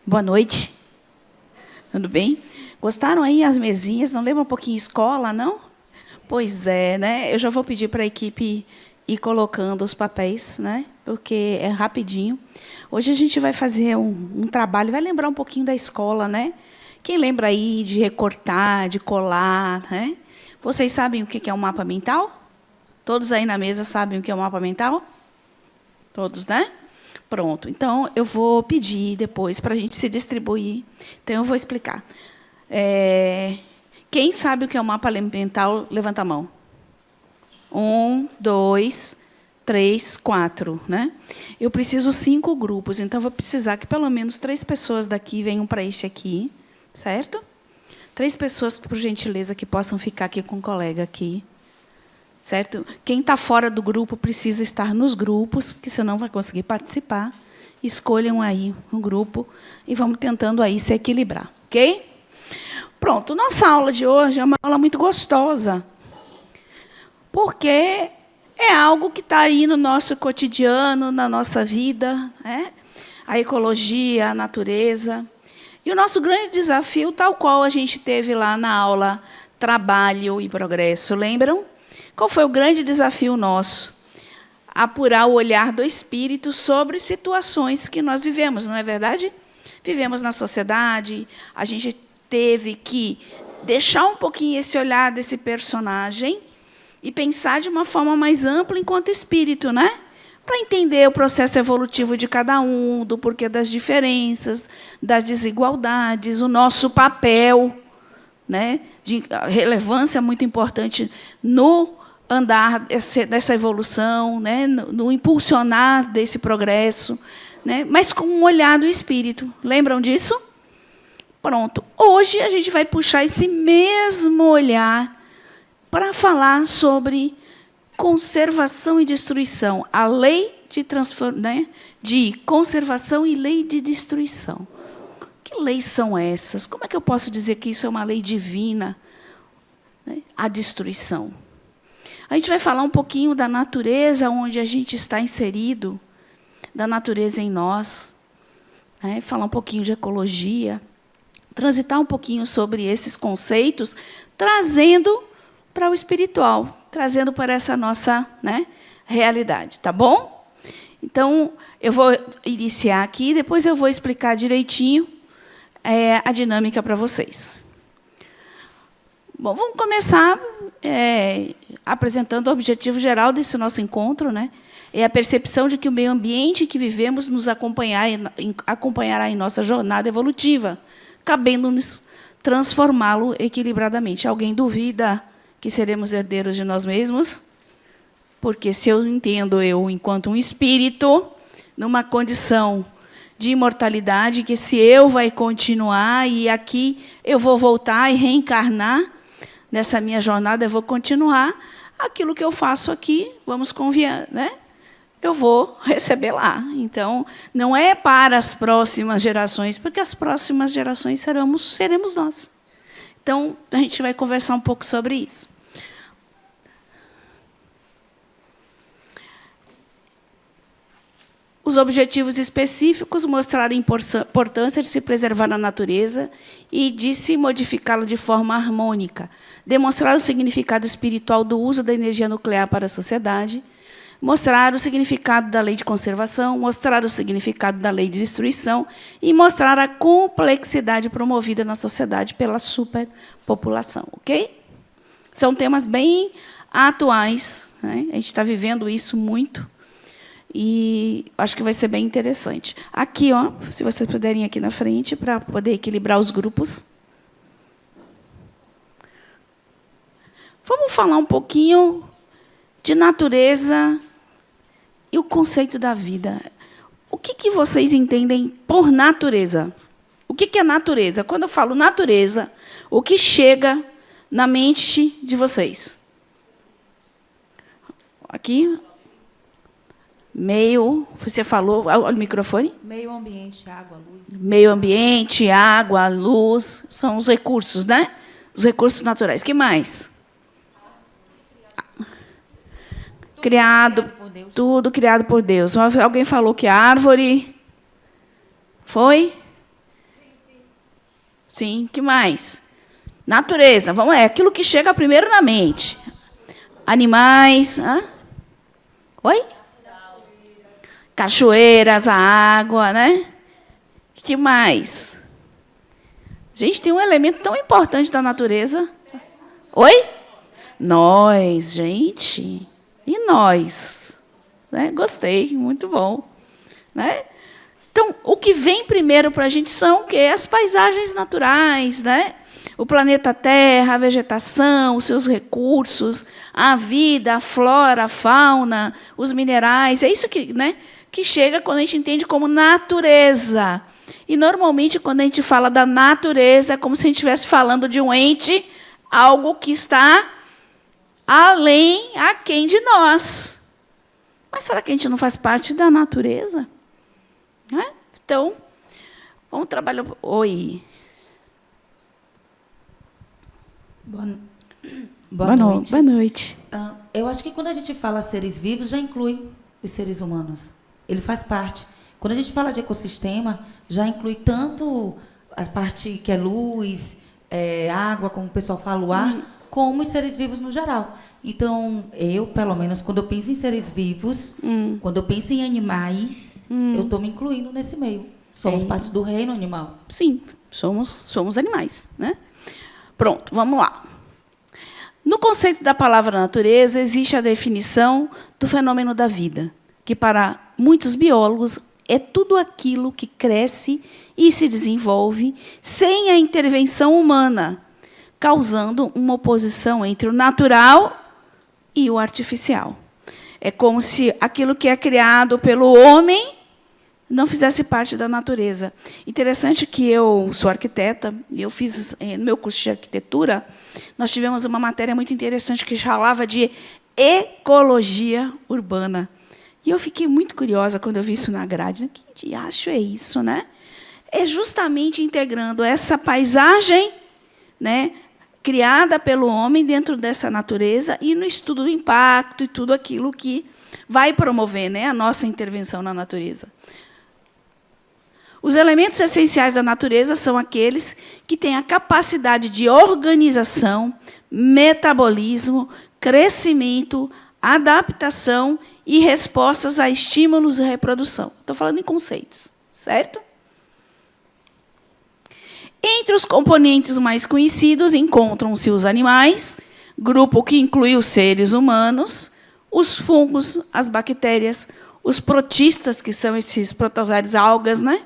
Boa noite. Tudo bem? Gostaram aí as mesinhas? Não lembra um pouquinho escola, não? Pois é, né? Eu já vou pedir para a equipe ir colocando os papéis, né? Porque é rapidinho. Hoje a gente vai fazer um trabalho, vai lembrar um pouquinho da escola, né? Quem lembra aí de recortar, de colar, né? Vocês sabem o que é um mapa mental? Todos aí na mesa sabem o que é um mapa mental? Todos, né? Pronto. Então, eu vou pedir depois para a gente se distribuir. Então, eu vou explicar. Quem sabe o que é um mapa mental, levanta a mão. 1, 2, 3, 4. Né? Eu preciso 5 grupos, então, vou precisar que pelo menos 3 pessoas daqui venham para este aqui. Certo? 3 pessoas, por gentileza, que possam ficar aqui com o colega aqui. Certo? Quem está fora do grupo precisa estar nos grupos, porque senão não vai conseguir participar. Escolham aí um grupo e vamos tentando aí se equilibrar, ok? Pronto, nossa aula de hoje é uma aula muito gostosa, porque é algo que está aí no nosso cotidiano, na nossa vida, né? A ecologia, a natureza. E o nosso grande desafio, tal qual a gente teve lá na aula Trabalho e Progresso, lembram? Qual foi o grande desafio nosso? Apurar o olhar do espírito sobre situações que nós vivemos, não é verdade? Vivemos na sociedade, a gente teve que deixar um pouquinho esse olhar desse personagem e pensar de uma forma mais ampla enquanto espírito, né? Para entender o processo evolutivo de cada um, do porquê das diferenças, das desigualdades, o nosso papel, né, de relevância muito importante no andar dessa evolução, né, no impulsionar desse progresso, né, mas com um olhar do espírito. Lembram disso? Pronto. Hoje a gente vai puxar esse mesmo olhar para falar sobre conservação e destruição, a lei de conservação e lei de destruição. Que leis são essas? Como é que eu posso dizer que isso é uma lei divina? Né? A destruição. A gente vai falar um pouquinho da natureza onde a gente está inserido, da natureza em nós, né? Falar um pouquinho de ecologia, transitar um pouquinho sobre esses conceitos, trazendo para o espiritual, trazendo para essa nossa, né, realidade. Tá bom? Então, eu vou iniciar aqui, depois eu vou explicar direitinho a dinâmica para vocês. Bom, vamos começar apresentando o objetivo geral desse nosso encontro, né? É a percepção de que o meio ambiente que vivemos nos acompanhará em nossa jornada evolutiva, cabendo-nos transformá-lo equilibradamente. Alguém duvida que seremos herdeiros de nós mesmos? Porque se eu entendo enquanto um espírito, numa condição de imortalidade, que esse eu vai continuar e aqui eu vou voltar e reencarnar, nessa minha jornada eu vou continuar, aquilo que eu faço aqui, vamos confiar, né? Eu vou receber lá. Então, não é para as próximas gerações, porque as próximas gerações seremos nós. Então, a gente vai conversar um pouco sobre isso. Os objetivos específicos mostraram a importância de se preservar a natureza e de se modificá-la de forma harmônica, demonstrar o significado espiritual do uso da energia nuclear para a sociedade, mostrar o significado da lei de conservação, mostrar o significado da lei de destruição e mostrar a complexidade promovida na sociedade pela superpopulação. Ok? São temas bem atuais, né? A gente está vivendo isso muito. E acho que vai ser bem interessante. Aqui, ó, se vocês puderem ir aqui na frente, para poder equilibrar os grupos. Vamos falar um pouquinho de natureza e o conceito da vida. O que vocês entendem por natureza? O que é natureza? Quando eu falo natureza, o que chega na mente de vocês? Aqui. Você falou, olha o microfone. Meio ambiente, água, luz. Meio ambiente, água, luz, são os recursos, né? Os recursos naturais. Que mais? Tudo criado por Deus. Alguém falou que a árvore foi? Sim, que mais? Natureza, vamos é aquilo que chega primeiro na mente. Animais, oi? Cachoeiras, a água, né? Que mais? Gente, tem um elemento tão importante da natureza. Oi? Nós, gente. E nós? Né? Gostei, muito bom. Né? Então, o que vem primeiro para a gente são o quê? As paisagens naturais, né? O planeta Terra, a vegetação, os seus recursos, a vida, a flora, a fauna, os minerais. É isso que, né, que chega quando a gente entende como natureza. E, normalmente, quando a gente fala da natureza, é como se a gente estivesse falando de um ente, algo que está além, aquém de nós. Mas será que a gente não faz parte da natureza? Então, vamos trabalhar... Oi. Boa noite. Boa noite. Eu acho que quando a gente fala seres vivos, já inclui os seres humanos. Ele faz parte. Quando a gente fala de ecossistema, já inclui tanto a parte que é luz, água, como o pessoal fala, o ar, como os seres vivos no geral. Então, eu, pelo menos, quando eu penso em seres vivos, quando eu penso em animais, eu estou me incluindo nesse meio. Somos parte do reino animal. Sim, somos animais, né? Pronto, vamos lá. No conceito da palavra natureza, existe a definição do fenômeno da vida, que, para muitos biólogos, é tudo aquilo que cresce e se desenvolve sem a intervenção humana, causando uma oposição entre o natural e o artificial. É como se aquilo que é criado pelo homem não fizesse parte da natureza. Interessante que eu sou arquiteta, e eu fiz, no meu curso de arquitetura, nós tivemos uma matéria muito interessante que falava de ecologia urbana. E eu fiquei muito curiosa quando eu vi isso na grade. Que diacho é isso, né? É justamente integrando essa paisagem, né, criada pelo homem dentro dessa natureza e no estudo do impacto e tudo aquilo que vai promover, né, a nossa intervenção na natureza. Os elementos essenciais da natureza são aqueles que têm a capacidade de organização, metabolismo, crescimento, adaptação e respostas a estímulos e reprodução. Estou falando em conceitos, certo? Entre os componentes mais conhecidos encontram-se os animais, grupo que inclui os seres humanos, os fungos, as bactérias, os protistas, que são esses protozoários, algas, né?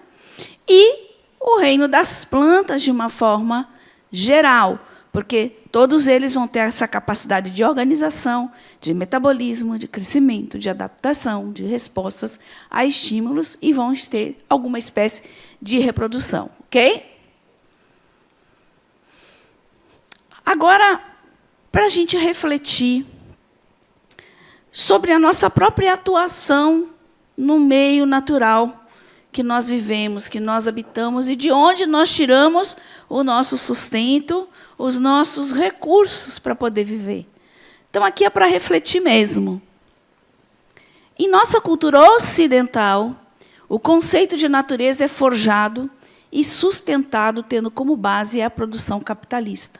E o reino das plantas, de uma forma geral, porque todos eles vão ter essa capacidade de organização, de metabolismo, de crescimento, de adaptação, de respostas a estímulos e vão ter alguma espécie de reprodução. Ok? Agora, para a gente refletir sobre a nossa própria atuação no meio natural que nós vivemos, que nós habitamos e de onde nós tiramos o nosso sustento, os nossos recursos para poder viver. Então, aqui é para refletir mesmo. Em nossa cultura ocidental, o conceito de natureza é forjado e sustentado tendo como base a produção capitalista,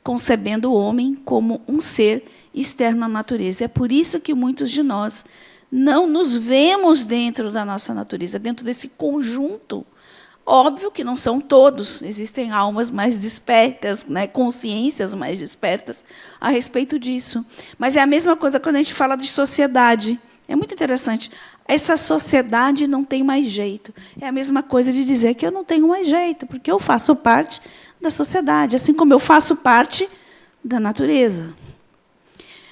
concebendo o homem como um ser externo à natureza. É por isso que muitos de nós não nos vemos dentro da nossa natureza, dentro desse conjunto. Óbvio que não são todos, existem almas mais despertas, né, consciências mais despertas a respeito disso. Mas é a mesma coisa quando a gente fala de sociedade. É muito interessante. Essa sociedade não tem mais jeito. É a mesma coisa de dizer que eu não tenho mais jeito, porque eu faço parte da sociedade, assim como eu faço parte da natureza.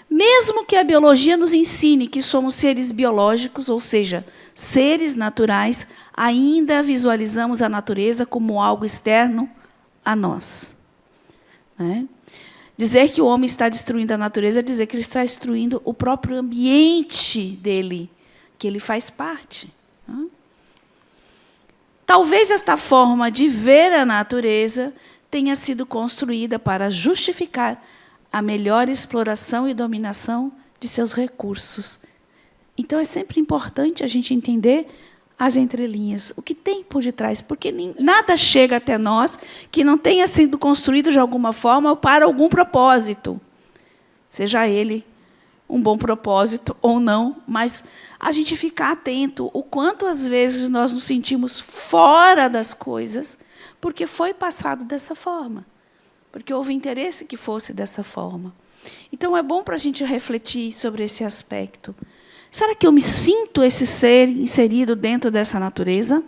Mesmo que a biologia nos ensine que somos seres biológicos, ou seja, seres naturais, ainda visualizamos a natureza como algo externo a nós. Né? Dizer que o homem está destruindo a natureza é dizer que ele está destruindo o próprio ambiente dele, que ele faz parte. Né? Talvez esta forma de ver a natureza tenha sido construída para justificar a melhor exploração e dominação de seus recursos. Então, é sempre importante a gente entender as entrelinhas, o que tem por detrás, porque nada chega até nós que não tenha sido construído de alguma forma para algum propósito, seja ele um bom propósito ou não, mas a gente ficar atento o quanto às vezes nós nos sentimos fora das coisas, porque foi passado dessa forma, porque houve interesse que fosse dessa forma. Então, é bom para a gente refletir sobre esse aspecto. Será que eu me sinto esse ser inserido dentro dessa natureza?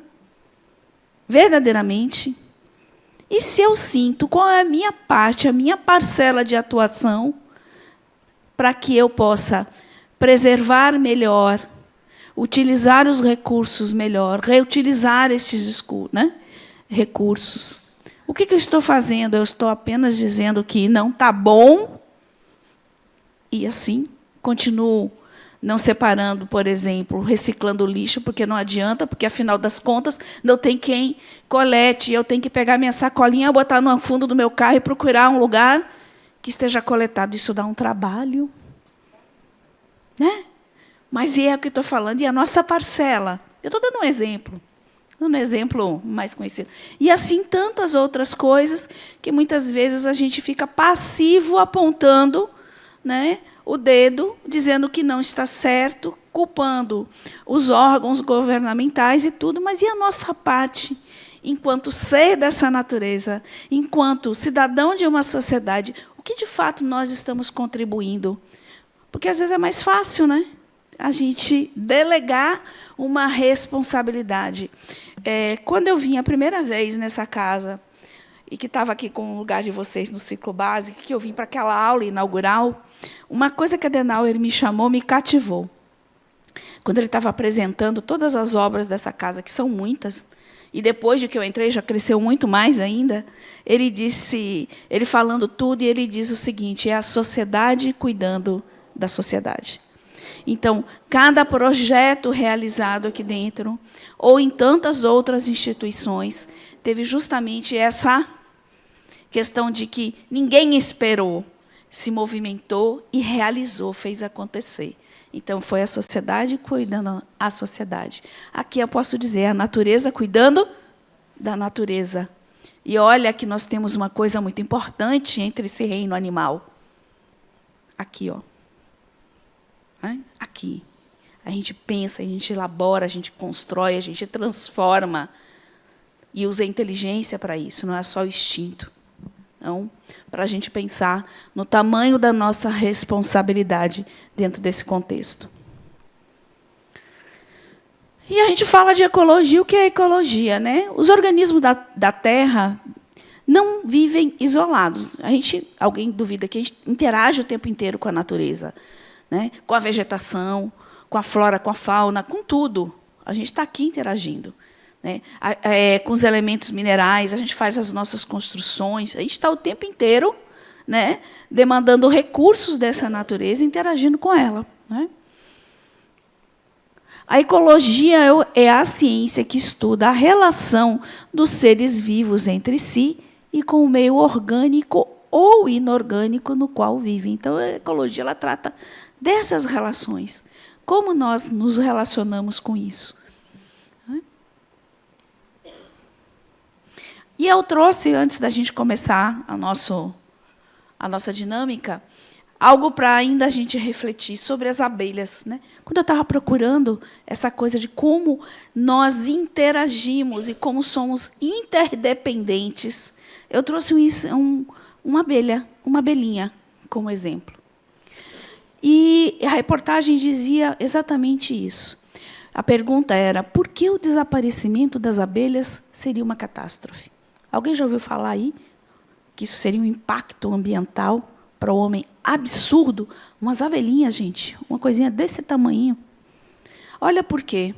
Verdadeiramente? E se eu sinto, qual é a minha parte, a minha parcela de atuação para que eu possa preservar melhor, utilizar os recursos melhor, reutilizar estes recursos? O que eu estou fazendo? Eu estou apenas dizendo que não está bom e, assim, continuo não separando, por exemplo, reciclando o lixo, porque não adianta, porque, afinal das contas, não tem quem colete, eu tenho que pegar minha sacolinha, botar no fundo do meu carro e procurar um lugar que esteja coletado. Isso dá um trabalho. Né? Mas é o que eu estou falando, e a nossa parcela. Eu estou dando um exemplo mais conhecido. E assim tantas outras coisas que muitas vezes a gente fica passivo apontando, né, o dedo, dizendo que não está certo, culpando os órgãos governamentais e tudo, mas e a nossa parte, enquanto ser dessa natureza, enquanto cidadão de uma sociedade, o que de fato nós estamos contribuindo? Porque às vezes é mais fácil, né, a gente delegar uma responsabilidade. Quando eu vim a primeira vez nessa casa, e que estava aqui com o lugar de vocês no ciclo básico, que eu vim para aquela aula inaugural, uma coisa que Adenauer me chamou, me cativou. Quando ele estava apresentando todas as obras dessa casa, que são muitas, e depois de que eu entrei já cresceu muito mais ainda, ele falando tudo, e ele diz o seguinte: é a sociedade cuidando da sociedade. Então, cada projeto realizado aqui dentro, ou em tantas outras instituições, teve justamente essa questão de que ninguém esperou, se movimentou e realizou, fez acontecer. Então, foi a sociedade cuidando da sociedade. Aqui eu posso dizer, a natureza cuidando da natureza. E olha que nós temos uma coisa muito importante entre esse reino animal. Aqui, ó. Aqui. A gente pensa, a gente elabora, a gente constrói, a gente transforma. E usa a inteligência para isso, não é só o instinto. Então, para a gente pensar no tamanho da nossa responsabilidade dentro desse contexto. E a gente fala de ecologia. O que é ecologia, né? Os organismos da Terra não vivem isolados. Alguém duvida que a gente interage o tempo inteiro com a natureza, né? Com a vegetação, com a flora, com a fauna, com tudo. A gente está aqui interagindo. Né? Com os elementos minerais, a gente faz as nossas construções, a gente está o tempo inteiro, né, demandando recursos dessa natureza, interagindo com ela. Né? A ecologia é a ciência que estuda a relação dos seres vivos entre si e com o meio orgânico ou inorgânico no qual vivem. Então, a ecologia ela trata dessas relações. Como nós nos relacionamos com isso? E eu trouxe, antes da gente começar a nossa dinâmica, algo para ainda a gente refletir sobre as abelhas. Né? Quando eu estava procurando essa coisa de como nós interagimos e como somos interdependentes, eu trouxe uma abelhinha como exemplo. E a reportagem dizia exatamente isso. A pergunta era: por que o desaparecimento das abelhas seria uma catástrofe? Alguém já ouviu falar aí que isso seria um impacto ambiental para o homem absurdo? Umas abelhinhas, gente, uma coisinha desse tamanho. Olha por quê.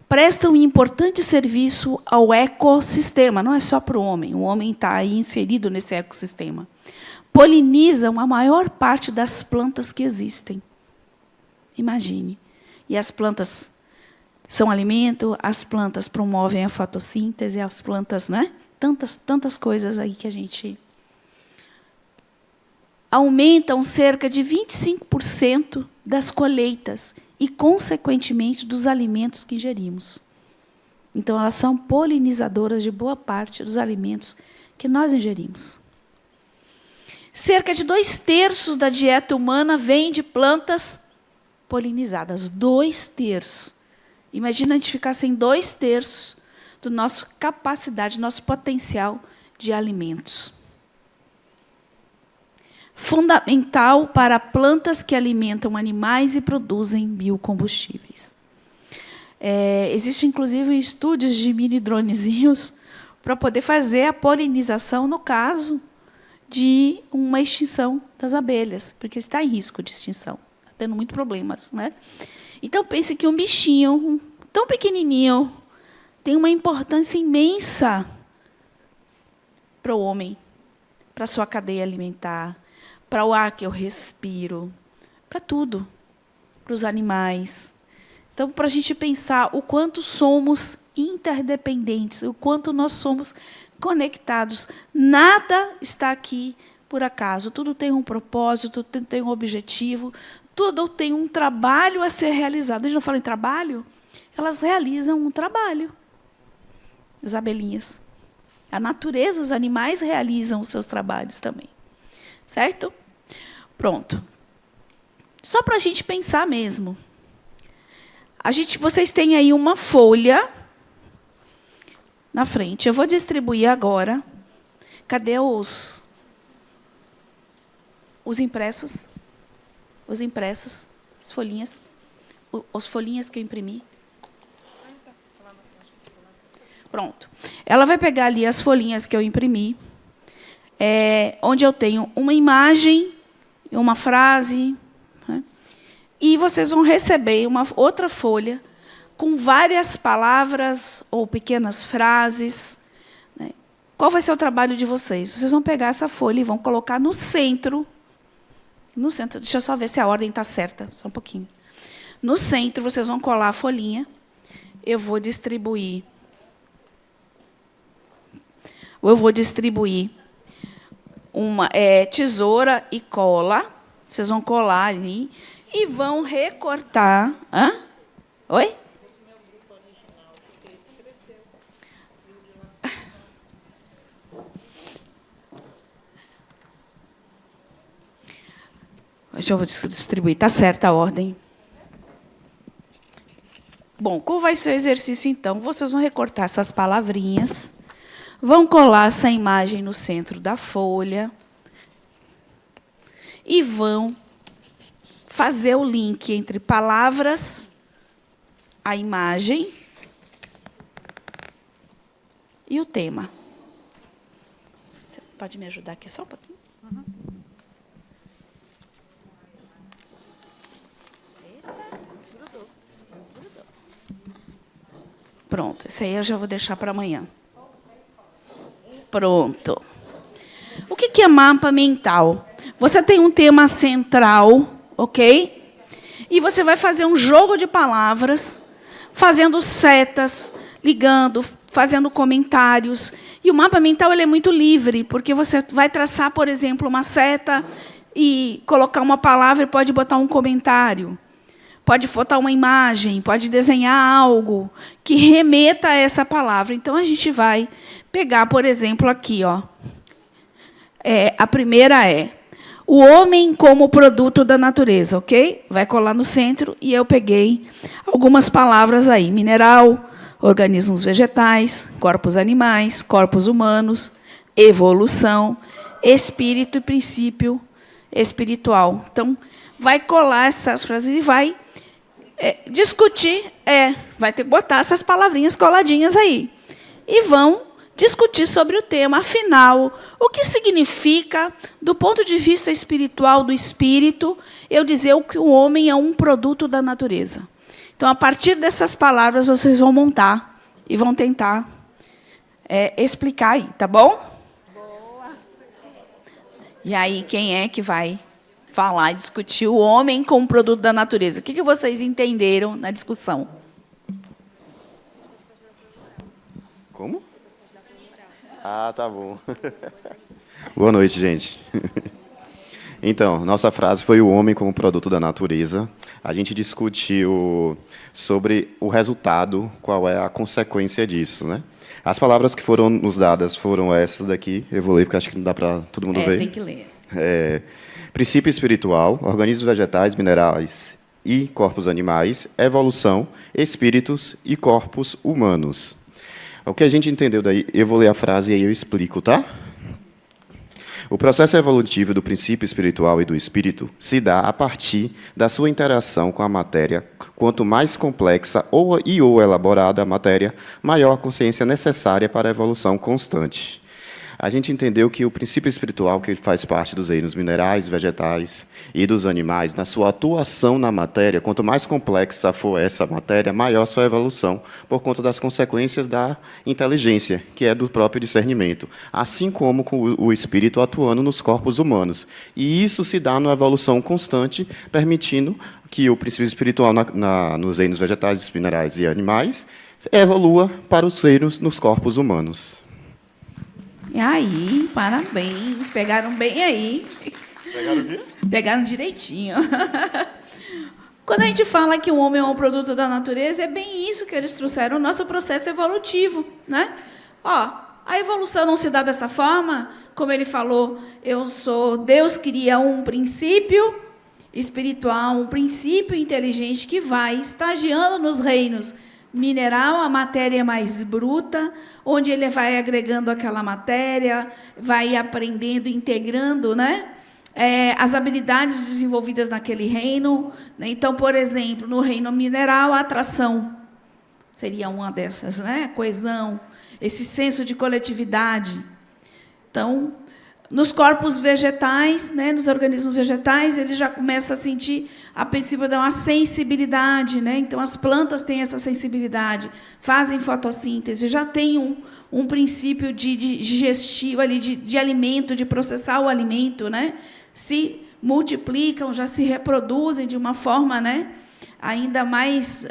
Prestam um importante serviço ao ecossistema, não é só para o homem está aí inserido nesse ecossistema. Polinizam a maior parte das plantas que existem. Imagine. E as plantas são alimento, as plantas promovem a fotossíntese, as plantas, né? Tantas coisas aí que a gente... Aumentam cerca de 25% das colheitas e, consequentemente, dos alimentos que ingerimos. Então, elas são polinizadoras de boa parte dos alimentos que nós ingerimos. Cerca de 2/3 da dieta humana vem de plantas polinizadas. 2/3. Imagina a gente ficar sem 2/3 da nossa capacidade, nosso potencial de alimentos. Fundamental para plantas que alimentam animais e produzem biocombustíveis. Existem, inclusive, estúdios de mini dronezinhos para poder fazer a polinização no caso de uma extinção das abelhas, porque está em risco de extinção, está tendo muitos problemas, né? Então, pense que um bichinho tão pequenininho tem uma importância imensa para o homem, para a sua cadeia alimentar, para o ar que eu respiro, para tudo, para os animais. Então, para a gente pensar o quanto somos interdependentes, o quanto nós somos conectados. Nada está aqui por acaso. Tudo tem um propósito, tudo tem um objetivo, tudo tem um trabalho a ser realizado. Eles não falam em trabalho? Elas realizam um trabalho. As abelhinhas. A natureza, os animais realizam os seus trabalhos também. Certo? Pronto. Só para a gente pensar mesmo. Vocês têm aí uma folha na frente. Eu vou distribuir agora. Cadê os impressos? Os impressos, as folhinhas. As folhinhas que eu imprimi. Pronto. Ela vai pegar ali as folhinhas que eu imprimi, onde eu tenho uma imagem, uma frase, né? E vocês vão receber uma outra folha com várias palavras ou pequenas frases. Né? Qual vai ser o trabalho de vocês? Vocês vão pegar essa folha e vão colocar no centro. No centro, deixa eu só ver se a ordem está certa, só um pouquinho. No centro, vocês vão colar a folhinha. Eu vou distribuir uma tesoura e cola. Vocês vão colar ali e vão recortar. Hã? Oi? Deixa eu distribuir. Está certa a ordem. Bom, qual vai ser o exercício, então? Vocês vão recortar essas palavrinhas, vão colar essa imagem no centro da folha e vão fazer o link entre palavras, a imagem e o tema. Você pode me ajudar aqui só um pouquinho? Uhum. Pronto, esse aí eu já vou deixar para amanhã. Pronto. O que é mapa mental? Você tem um tema central, ok? E você vai fazer um jogo de palavras, fazendo setas, ligando, fazendo comentários. E o mapa mental ele é muito livre, porque você vai traçar, por exemplo, uma seta e colocar uma palavra e pode botar um comentário. Pode botar uma imagem, pode desenhar algo que remeta a essa palavra. Então, a gente vai pegar, por exemplo, aqui. A primeira é o homem como produto da natureza, ok? Vai colar no centro e eu peguei algumas palavras aí. Mineral, organismos vegetais, corpos animais, corpos humanos, evolução, espírito e princípio espiritual. Então, vai colar essas frases e vai discutir, vai ter que botar essas palavrinhas coladinhas aí. E vão discutir sobre o tema. Afinal, o que significa, do ponto de vista espiritual do espírito, eu dizer que o homem é um produto da natureza? Então, a partir dessas palavras, vocês vão montar e vão tentar explicar aí, tá bom? Boa. E aí, quem é que vai falar e discutir o homem como produto da natureza? O que vocês entenderam na discussão? Como? Ah, tá bom. Boa noite, gente. Então, nossa frase foi o homem como produto da natureza. A gente discutiu sobre o resultado, qual é a consequência disso, né? As palavras que foram nos dadas foram essas daqui. Eu vou ler, porque acho que não dá para todo mundo ver. Tem que ler. Princípio espiritual, organismos vegetais, minerais e corpos animais, evolução, espíritos e corpos humanos. O que a gente entendeu daí, eu vou ler a frase e aí eu explico, tá? O processo evolutivo do princípio espiritual e do espírito se dá a partir da sua interação com a matéria. Quanto mais complexa ou elaborada a matéria, maior a consciência necessária para a evolução constante. A gente entendeu que o princípio espiritual, que faz parte dos reinos minerais, vegetais e dos animais, na sua atuação na matéria, quanto mais complexa for essa matéria, maior sua evolução, por conta das consequências da inteligência, que é do próprio discernimento, assim como com o espírito atuando nos corpos humanos. E isso se dá numa evolução constante, permitindo que o princípio espiritual nos reinos vegetais, minerais e animais evolua para os reinos nos corpos humanos. E aí, parabéns, pegaram bem aí. Pegaram o quê? Pegaram direitinho. Quando a gente fala que o homem é um produto da natureza, é bem isso que eles trouxeram, o nosso processo evolutivo, né? A evolução não se dá dessa forma, como ele falou, Deus cria um princípio espiritual, um princípio inteligente que vai estagiando nos reinos mineral, a matéria mais bruta, onde ele vai agregando aquela matéria, vai aprendendo, integrando, né, as habilidades desenvolvidas naquele reino. Então, por exemplo, no reino mineral, a atração seria uma dessas, né? Coesão, esse senso de coletividade. Então, nos corpos vegetais, né, nos organismos vegetais, ele já começa a sentir, a princípio, dá uma sensibilidade, né? Então, as plantas têm essa sensibilidade, fazem fotossíntese, já tem um princípio de digestivo, ali, de alimento, de processar o alimento, né? Se multiplicam, já se reproduzem de uma forma, né, ainda mais,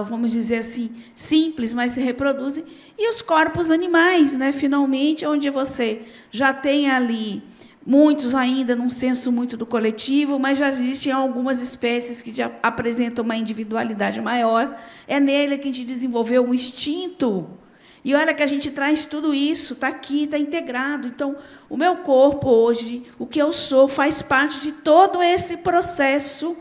vamos dizer assim, simples, mas se reproduzem. E os corpos animais, né, finalmente, onde você já tem ali muitos ainda num senso muito do coletivo, mas já existem algumas espécies que já apresentam uma individualidade maior. É nele que a gente desenvolveu um instinto. E olha que a gente traz tudo isso, está aqui, está integrado. Então, o meu corpo hoje, o que eu sou, faz parte de todo esse processo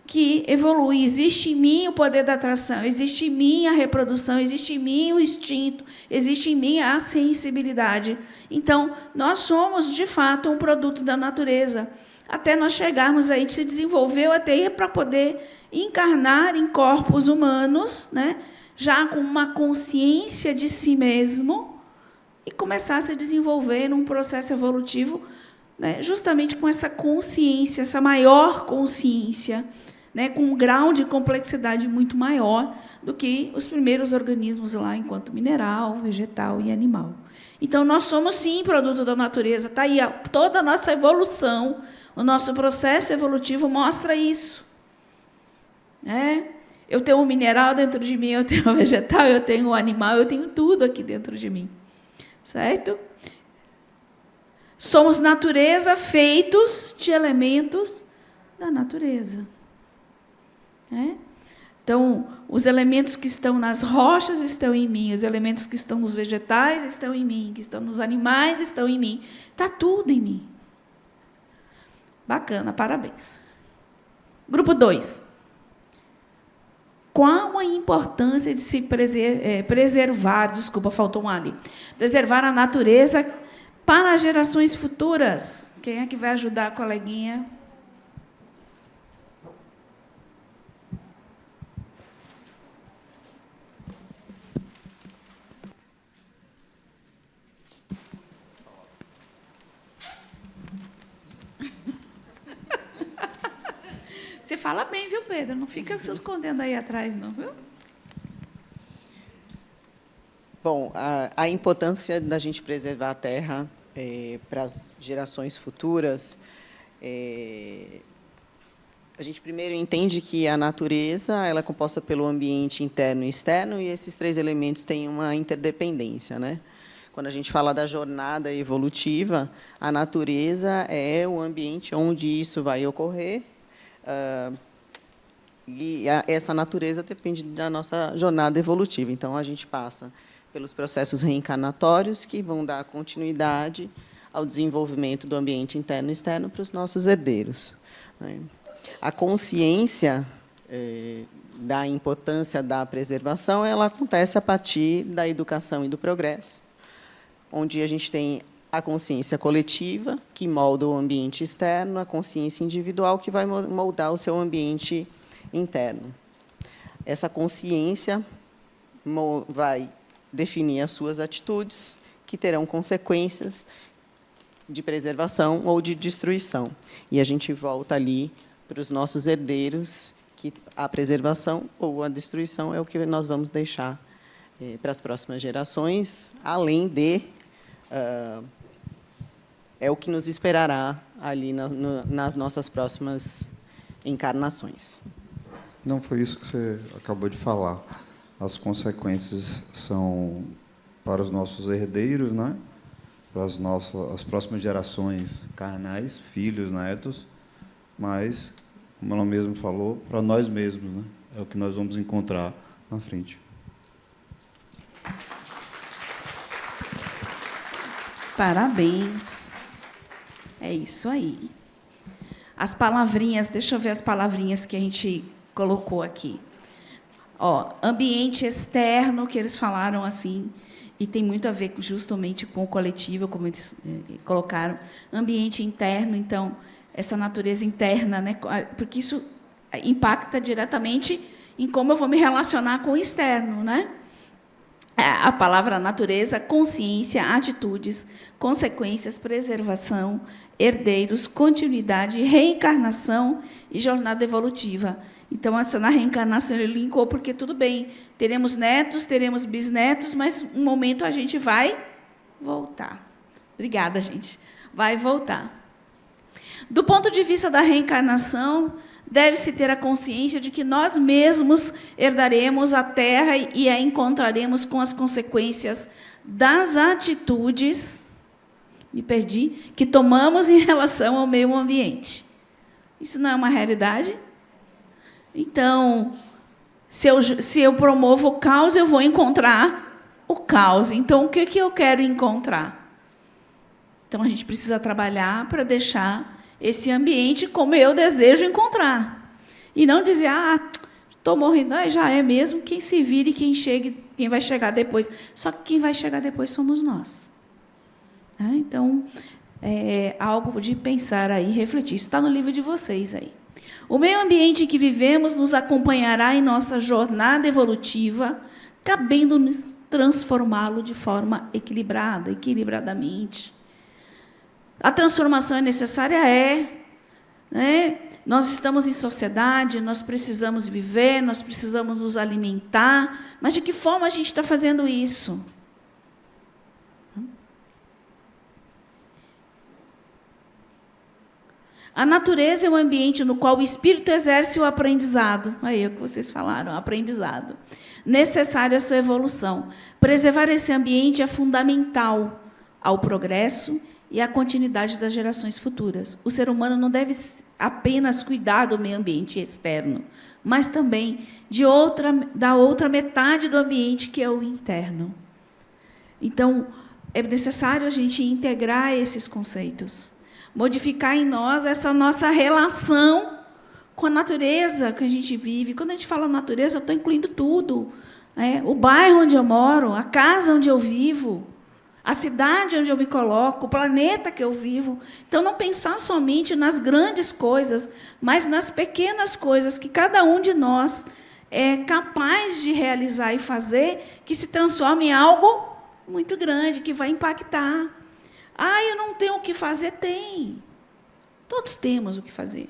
que evolui. Existe em mim o poder da atração, existe em mim a reprodução, existe em mim o instinto, existe em mim a sensibilidade. Então, nós somos, de fato, um produto da natureza. Até nós chegarmos, a gente se desenvolveu até para poder encarnar em corpos humanos, né, já com uma consciência de si mesmo, e começar a se desenvolver num processo evolutivo, né, justamente com essa consciência, essa maior consciência, né, com um grau de complexidade muito maior do que os primeiros organismos lá, enquanto mineral, vegetal e animal. Então, nós somos, sim, produto da natureza. Está aí toda a nossa evolução, o nosso processo evolutivo mostra isso. Eu tenho um mineral dentro de mim, eu tenho um vegetal, eu tenho um animal, eu tenho tudo aqui dentro de mim. Certo? Somos natureza, feitos de elementos da natureza. Então, os elementos que estão nas rochas estão em mim, os elementos que estão nos vegetais estão em mim, que estão nos animais estão em mim. Está tudo em mim. Bacana, parabéns. Grupo 2. Qual a importância de se preservar, desculpa, faltou um ali, preservar a natureza para as gerações futuras? Quem é que vai ajudar a coleguinha? Você fala bem, viu, Pedro? Não fica se escondendo aí atrás, não, viu? Bom, a importância da gente preservar a terra para as gerações futuras, a gente primeiro entende que a natureza ela é composta pelo ambiente interno e externo, e esses três elementos têm uma interdependência, né? Quando a gente fala da jornada evolutiva, a natureza é o ambiente onde isso vai ocorrer, essa natureza depende da nossa jornada evolutiva. Então, a gente passa pelos processos reencarnatórios que vão dar continuidade ao desenvolvimento do ambiente interno e externo para os nossos herdeiros. A consciência da importância da preservação, ela acontece a partir da educação e do progresso, onde a gente tem a consciência coletiva, que molda o ambiente externo, a consciência individual, que vai moldar o seu ambiente interno. Essa consciência vai definir as suas atitudes, que terão consequências de preservação ou de destruição. E a gente volta ali para os nossos herdeiros, que a preservação ou a destruição é o que nós vamos deixar para as próximas gerações, além de... é o que nos esperará ali nas nossas próximas encarnações. Não, foi isso que você acabou de falar. As consequências são para os nossos herdeiros, né? Para as próximas gerações carnais, filhos, netos, mas, como ela mesmo falou, para nós mesmos, né? É o que nós vamos encontrar na frente. Parabéns. É isso aí. As palavrinhas, deixa eu ver as palavrinhas que a gente colocou aqui. Ambiente externo, que eles falaram assim, e tem muito a ver justamente com o coletivo, como eles colocaram. Ambiente interno, então, essa natureza interna, né? Porque isso impacta diretamente em como eu vou me relacionar com o externo, né? A palavra natureza, consciência, atitudes, consequências, preservação, herdeiros, continuidade, reencarnação e jornada evolutiva. Então, na reencarnação, ele linkou, porque tudo bem, teremos netos, teremos bisnetos, mas um momento a gente vai voltar. Obrigada, gente. Vai voltar. Do ponto de vista da reencarnação, deve-se ter a consciência de que nós mesmos herdaremos a Terra e a encontraremos com as consequências das atitudes, que tomamos em relação ao meio ambiente. Isso não é uma realidade? Então, se eu promovo o caos, eu vou encontrar o caos. Então, o que eu quero encontrar? Então, a gente precisa trabalhar para deixar esse ambiente como eu desejo encontrar. E não dizer, estou morrendo, já é mesmo, quem se vire, quem vai chegar depois. Só que quem vai chegar depois somos nós. Então, é algo de pensar aí, refletir. Isso está no livro de vocês aí. O meio ambiente em que vivemos nos acompanhará em nossa jornada evolutiva, cabendo-nos transformá-lo de forma equilibradamente. A transformação é necessária? Né? Nós estamos em sociedade, nós precisamos viver, nós precisamos nos alimentar, mas de que forma a gente está fazendo isso? A natureza é um ambiente no qual o espírito exerce o aprendizado. Aí é o que vocês falaram, aprendizado. Necessário à sua evolução. Preservar esse ambiente é fundamental ao progresso e à continuidade das gerações futuras. O ser humano não deve apenas cuidar do meio ambiente externo, mas também da outra metade do ambiente, que é o interno. Então, é necessário a gente integrar esses conceitos, modificar em nós essa nossa relação com a natureza que a gente vive. Quando a gente fala natureza, eu estou incluindo tudo. O bairro onde eu moro, a casa onde eu vivo, a cidade onde eu me coloco, o planeta que eu vivo. Então, não pensar somente nas grandes coisas, mas nas pequenas coisas que cada um de nós é capaz de realizar e fazer, que se transforma em algo muito grande, que vai impactar. Eu não tenho o que fazer? Tem. Todos temos o que fazer.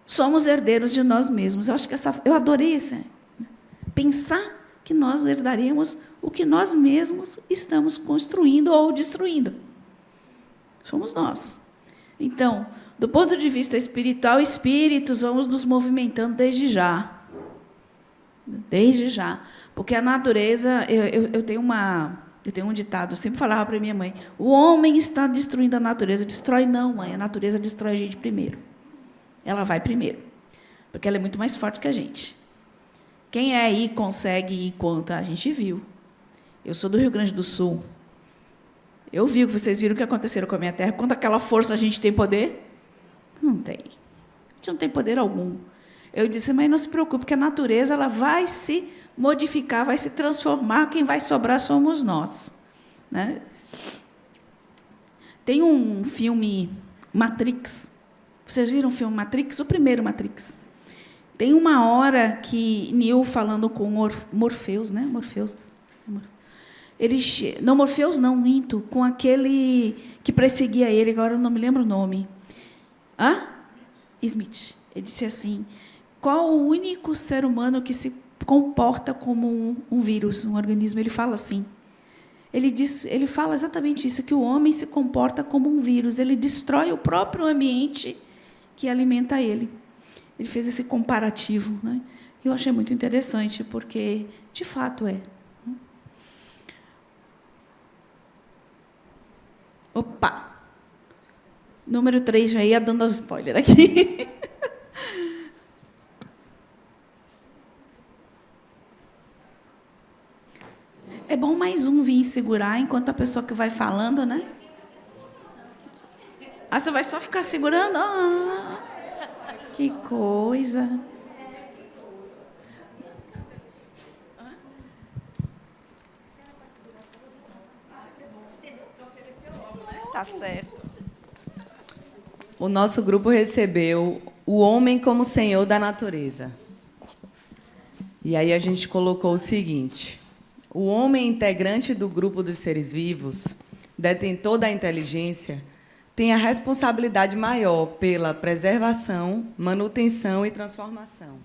Somos herdeiros de nós mesmos. Eu acho que eu adorei isso. Pensar que nós herdaremos o que nós mesmos estamos construindo ou destruindo. Somos nós. Então, do ponto de vista espiritual, espíritos, vamos nos movimentando desde já. Desde já. Porque a natureza, eu tenho um ditado, eu sempre falava para minha mãe, o homem está destruindo a natureza. Destrói não, mãe, a natureza destrói a gente primeiro. Ela vai primeiro, porque ela é muito mais forte que a gente. Quem é aí consegue ir contra? A gente viu. Eu sou do Rio Grande do Sul. Eu vi que vocês viram o que aconteceu com a minha terra. Quanto aquela força a gente tem poder? Não tem. A gente não tem poder algum. Eu disse, mas não se preocupe, porque a natureza ela vai se modificar, vai se transformar, quem vai sobrar somos nós. Né? Tem um filme, Matrix. Vocês viram o filme Matrix? O primeiro Matrix. Tem uma hora que Neo falando com Morpheus, né? Morpheus. Não, Morpheus não, minto, com aquele que perseguia ele, agora eu não me lembro o nome. Hã? Smith. Ele disse assim, qual o único ser humano que se comporta como um vírus, um organismo? Ele fala assim. Ele fala exatamente isso, que o homem se comporta como um vírus, ele destrói o próprio ambiente que alimenta ele. Ele fez esse comparativo. Né? Eu achei muito interessante, porque, de fato, é. Opa! Número 3, já ia dando spoiler aqui. É bom mais um vir segurar enquanto a pessoa que vai falando, né? Ah, você vai só ficar segurando? Ah, que coisa. Tá certo. O nosso grupo recebeu o homem como senhor da natureza. E aí a gente colocou o seguinte: o homem integrante do grupo dos seres vivos, detentor da inteligência, tem a responsabilidade maior pela preservação, manutenção e transformação,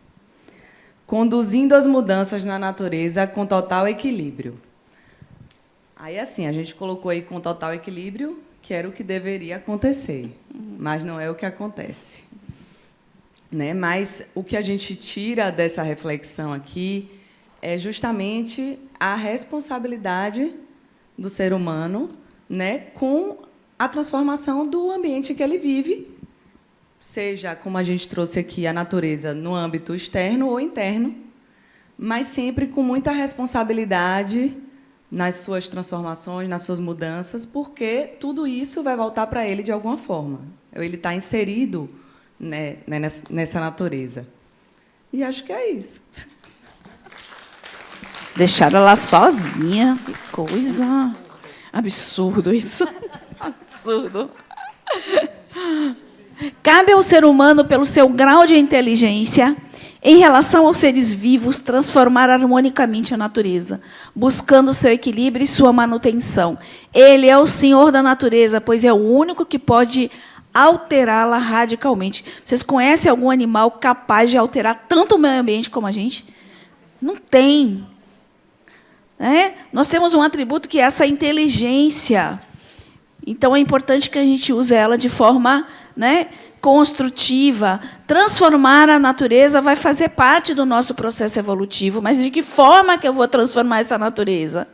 conduzindo as mudanças na natureza com total equilíbrio. Aí, assim, a gente colocou aí com total equilíbrio, que era o que deveria acontecer, mas não é o que acontece. Né? Mas o que a gente tira dessa reflexão aqui é justamente a responsabilidade do ser humano, né, com a transformação do ambiente que ele vive, seja, como a gente trouxe aqui, a natureza no âmbito externo ou interno, mas sempre com muita responsabilidade nas suas transformações, nas suas mudanças, porque tudo isso vai voltar para ele de alguma forma. Ele está inserido, né, nessa natureza. E acho que é isso. Deixaram ela sozinha. Que coisa. Absurdo isso. Absurdo. Cabe ao ser humano, pelo seu grau de inteligência, em relação aos seres vivos, transformar harmonicamente a natureza, buscando seu equilíbrio e sua manutenção. Ele é o senhor da natureza, pois é o único que pode alterá-la radicalmente. Vocês conhecem algum animal capaz de alterar tanto o meio ambiente como a gente? Não tem. Nós temos um atributo que é essa inteligência. Então, é importante que a gente use ela de forma, né, construtiva. Transformar a natureza vai fazer parte do nosso processo evolutivo. Mas de que forma que eu vou transformar essa natureza?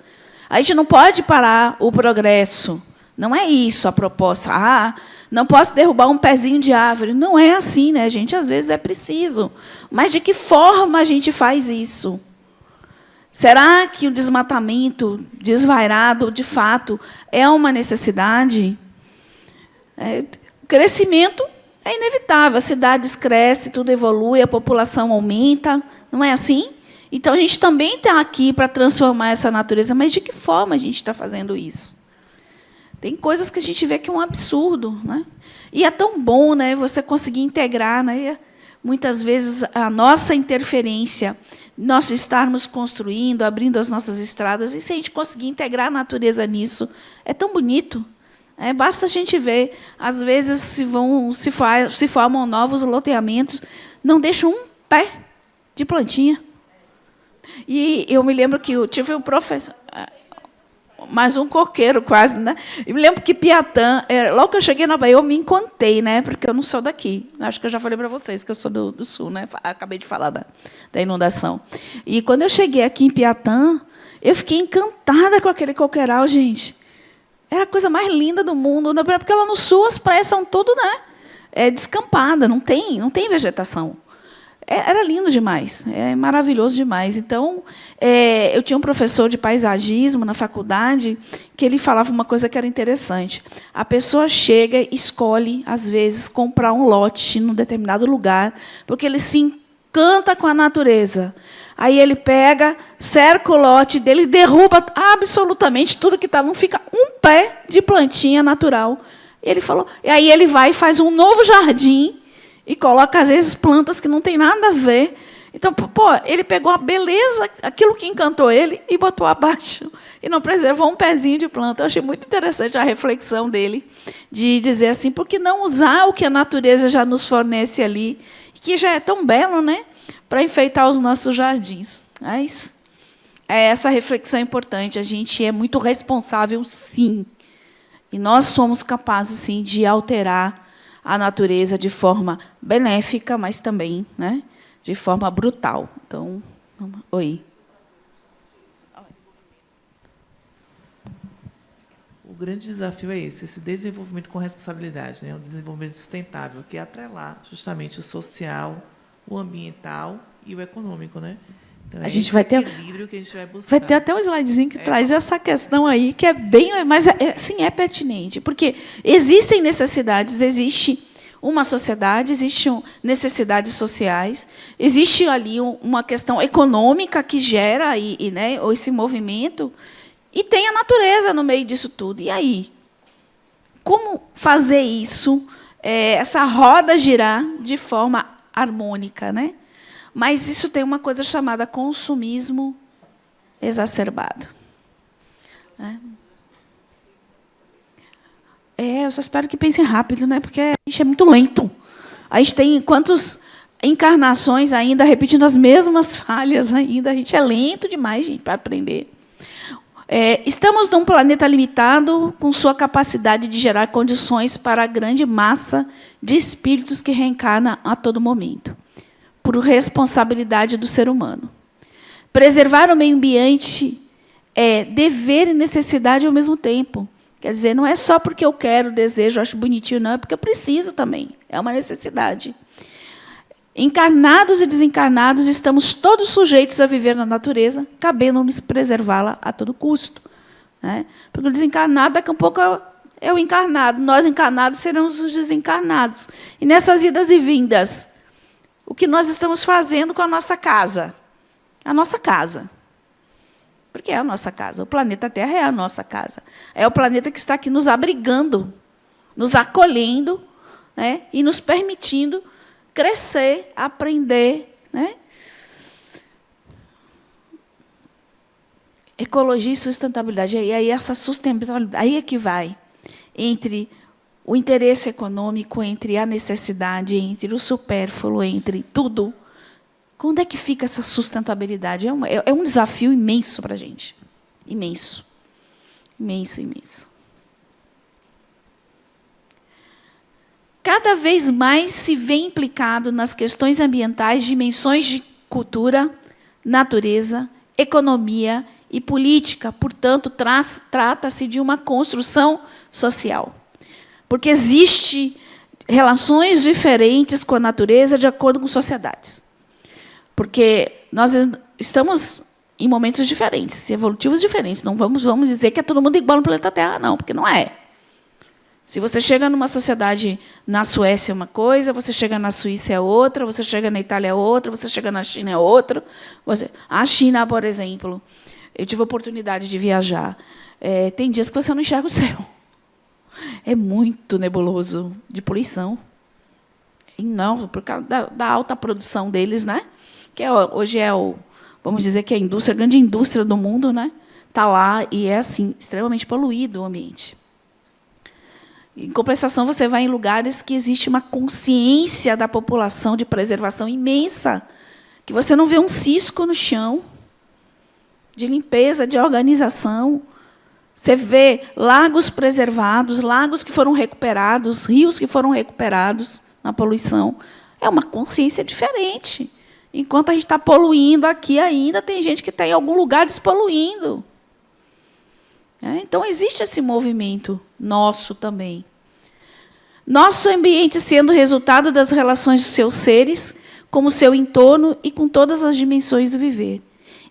A gente não pode parar o progresso. Não é isso a proposta. Ah, não posso derrubar um pezinho de árvore. Não é assim, né, gente? Às vezes é preciso. Mas de que forma a gente faz isso? Será que o desmatamento desvairado, de fato, é uma necessidade? O crescimento é inevitável. As cidades crescem, tudo evolui, a população aumenta. Não é assim? Então, a gente também está aqui para transformar essa natureza. Mas de que forma a gente está fazendo isso? Tem coisas que a gente vê que é um absurdo. Né? E é tão bom, né, você conseguir integrar, né, muitas vezes, a nossa interferência, nós estarmos construindo, abrindo as nossas estradas, e se a gente conseguir integrar a natureza nisso, é tão bonito. Basta a gente ver, às vezes se formam novos loteamentos, não deixam um pé de plantinha. E eu me lembro que eu tive um professor. mais um coqueiro quase, né? E me lembro que Piatã, logo que eu cheguei na Bahia, eu me encantei, né? Porque eu não sou daqui. Acho que eu já falei para vocês que eu sou do Sul, né? Acabei de falar da inundação. E quando eu cheguei aqui em Piatã, eu fiquei encantada com aquele coqueiral, gente. Era a coisa mais linda do mundo, né? Porque lá no Sul as praias são tudo, né? Descampada, não tem vegetação. Era lindo demais, maravilhoso demais. Então, eu tinha um professor de paisagismo na faculdade que ele falava uma coisa que era interessante. A pessoa chega, escolhe, às vezes, comprar um lote num determinado lugar, porque ele se encanta com a natureza. Aí ele pega, cerca o lote dele, derruba absolutamente tudo que está, não fica um pé de plantinha natural. Ele falou, e aí ele vai e faz um novo jardim, e coloca, às vezes, plantas que não tem nada a ver. Então, ele pegou a beleza, aquilo que encantou ele, e botou abaixo. E não preservou um pezinho de planta. Eu achei muito interessante a reflexão dele, de dizer assim, por que não usar o que a natureza já nos fornece ali, que já é tão belo, né, para enfeitar os nossos jardins. Mas essa reflexão é importante. A gente é muito responsável, sim. E nós somos capazes, sim, de alterar a natureza de forma benéfica, mas também, né, de forma brutal. Então, oi. O grande desafio é esse desenvolvimento com responsabilidade, né, o desenvolvimento sustentável, que é atrelar justamente o social, o ambiental e o econômico, né? Então, a gente vai ter equilíbrio que a gente vai buscar. Vai ter até um slidezinho que traz essa questão aí, que é bem, mas sim, é pertinente, porque existem necessidades, existe uma sociedade, existem necessidades sociais, existe ali uma questão econômica que gera né, esse movimento, e tem a natureza no meio disso tudo. E aí? Como fazer isso, essa roda girar de forma harmônica, né? Mas isso tem uma coisa chamada consumismo exacerbado. Né? Eu só espero que pensem rápido, né? Porque a gente é muito lento. A gente tem quantas encarnações ainda repetindo as mesmas falhas ainda. A gente é lento demais, gente, para aprender. Estamos num planeta limitado, com sua capacidade de gerar condições para a grande massa de espíritos que reencarna a todo momento, por responsabilidade do ser humano. Preservar o meio ambiente é dever e necessidade ao mesmo tempo. Quer dizer, não é só porque eu quero, desejo, acho bonitinho, não, é porque eu preciso também. É uma necessidade. Encarnados e desencarnados, estamos todos sujeitos a viver na natureza, cabendo-nos preservá-la a todo custo. Né? Porque o desencarnado, daqui a pouco, é o encarnado. Nós, encarnados, seremos os desencarnados. E nessas idas e vindas, o que nós estamos fazendo com a nossa casa? A nossa casa. Porque é a nossa casa. O planeta Terra é a nossa casa. É o planeta que está aqui nos abrigando, nos acolhendo, né, e nos permitindo crescer, aprender. Né? Ecologia e sustentabilidade. E aí essa sustentabilidade, aí é que vai entre o interesse econômico, entre a necessidade, entre o supérfluo, entre tudo. Onde é que fica essa sustentabilidade? É um desafio imenso para a gente. Imenso. Imenso, imenso. Cada vez mais se vê implicado nas questões ambientais dimensões de cultura, natureza, economia e política. Portanto, trata-se de uma construção social. Porque existem relações diferentes com a natureza de acordo com sociedades. Porque nós estamos em momentos diferentes, evolutivos diferentes. Não vamos dizer que é todo mundo igual no planeta Terra, não, porque não é. Se você chega numa sociedade na Suécia é uma coisa, você chega na Suíça é outra, você chega na Itália é outra, você chega na China é outra. A China, por exemplo, eu tive a oportunidade de viajar. Tem dias que você não enxerga o céu. É muito nebuloso de poluição. Não, por causa da alta produção deles, né? Que hoje vamos dizer que é a grande indústria do mundo, né? Está lá e é assim, extremamente poluído o ambiente. Em compensação, você vai em lugares que existe uma consciência da população de preservação imensa, que você não vê um cisco no chão, de limpeza, de organização. Você vê lagos preservados, lagos que foram recuperados, rios que foram recuperados na poluição. É uma consciência diferente. Enquanto a gente está poluindo aqui ainda, tem gente que está em algum lugar despoluindo. Então, existe esse movimento nosso também. Nosso ambiente sendo resultado das relações dos seus seres, como o seu entorno e com todas as dimensões do viver.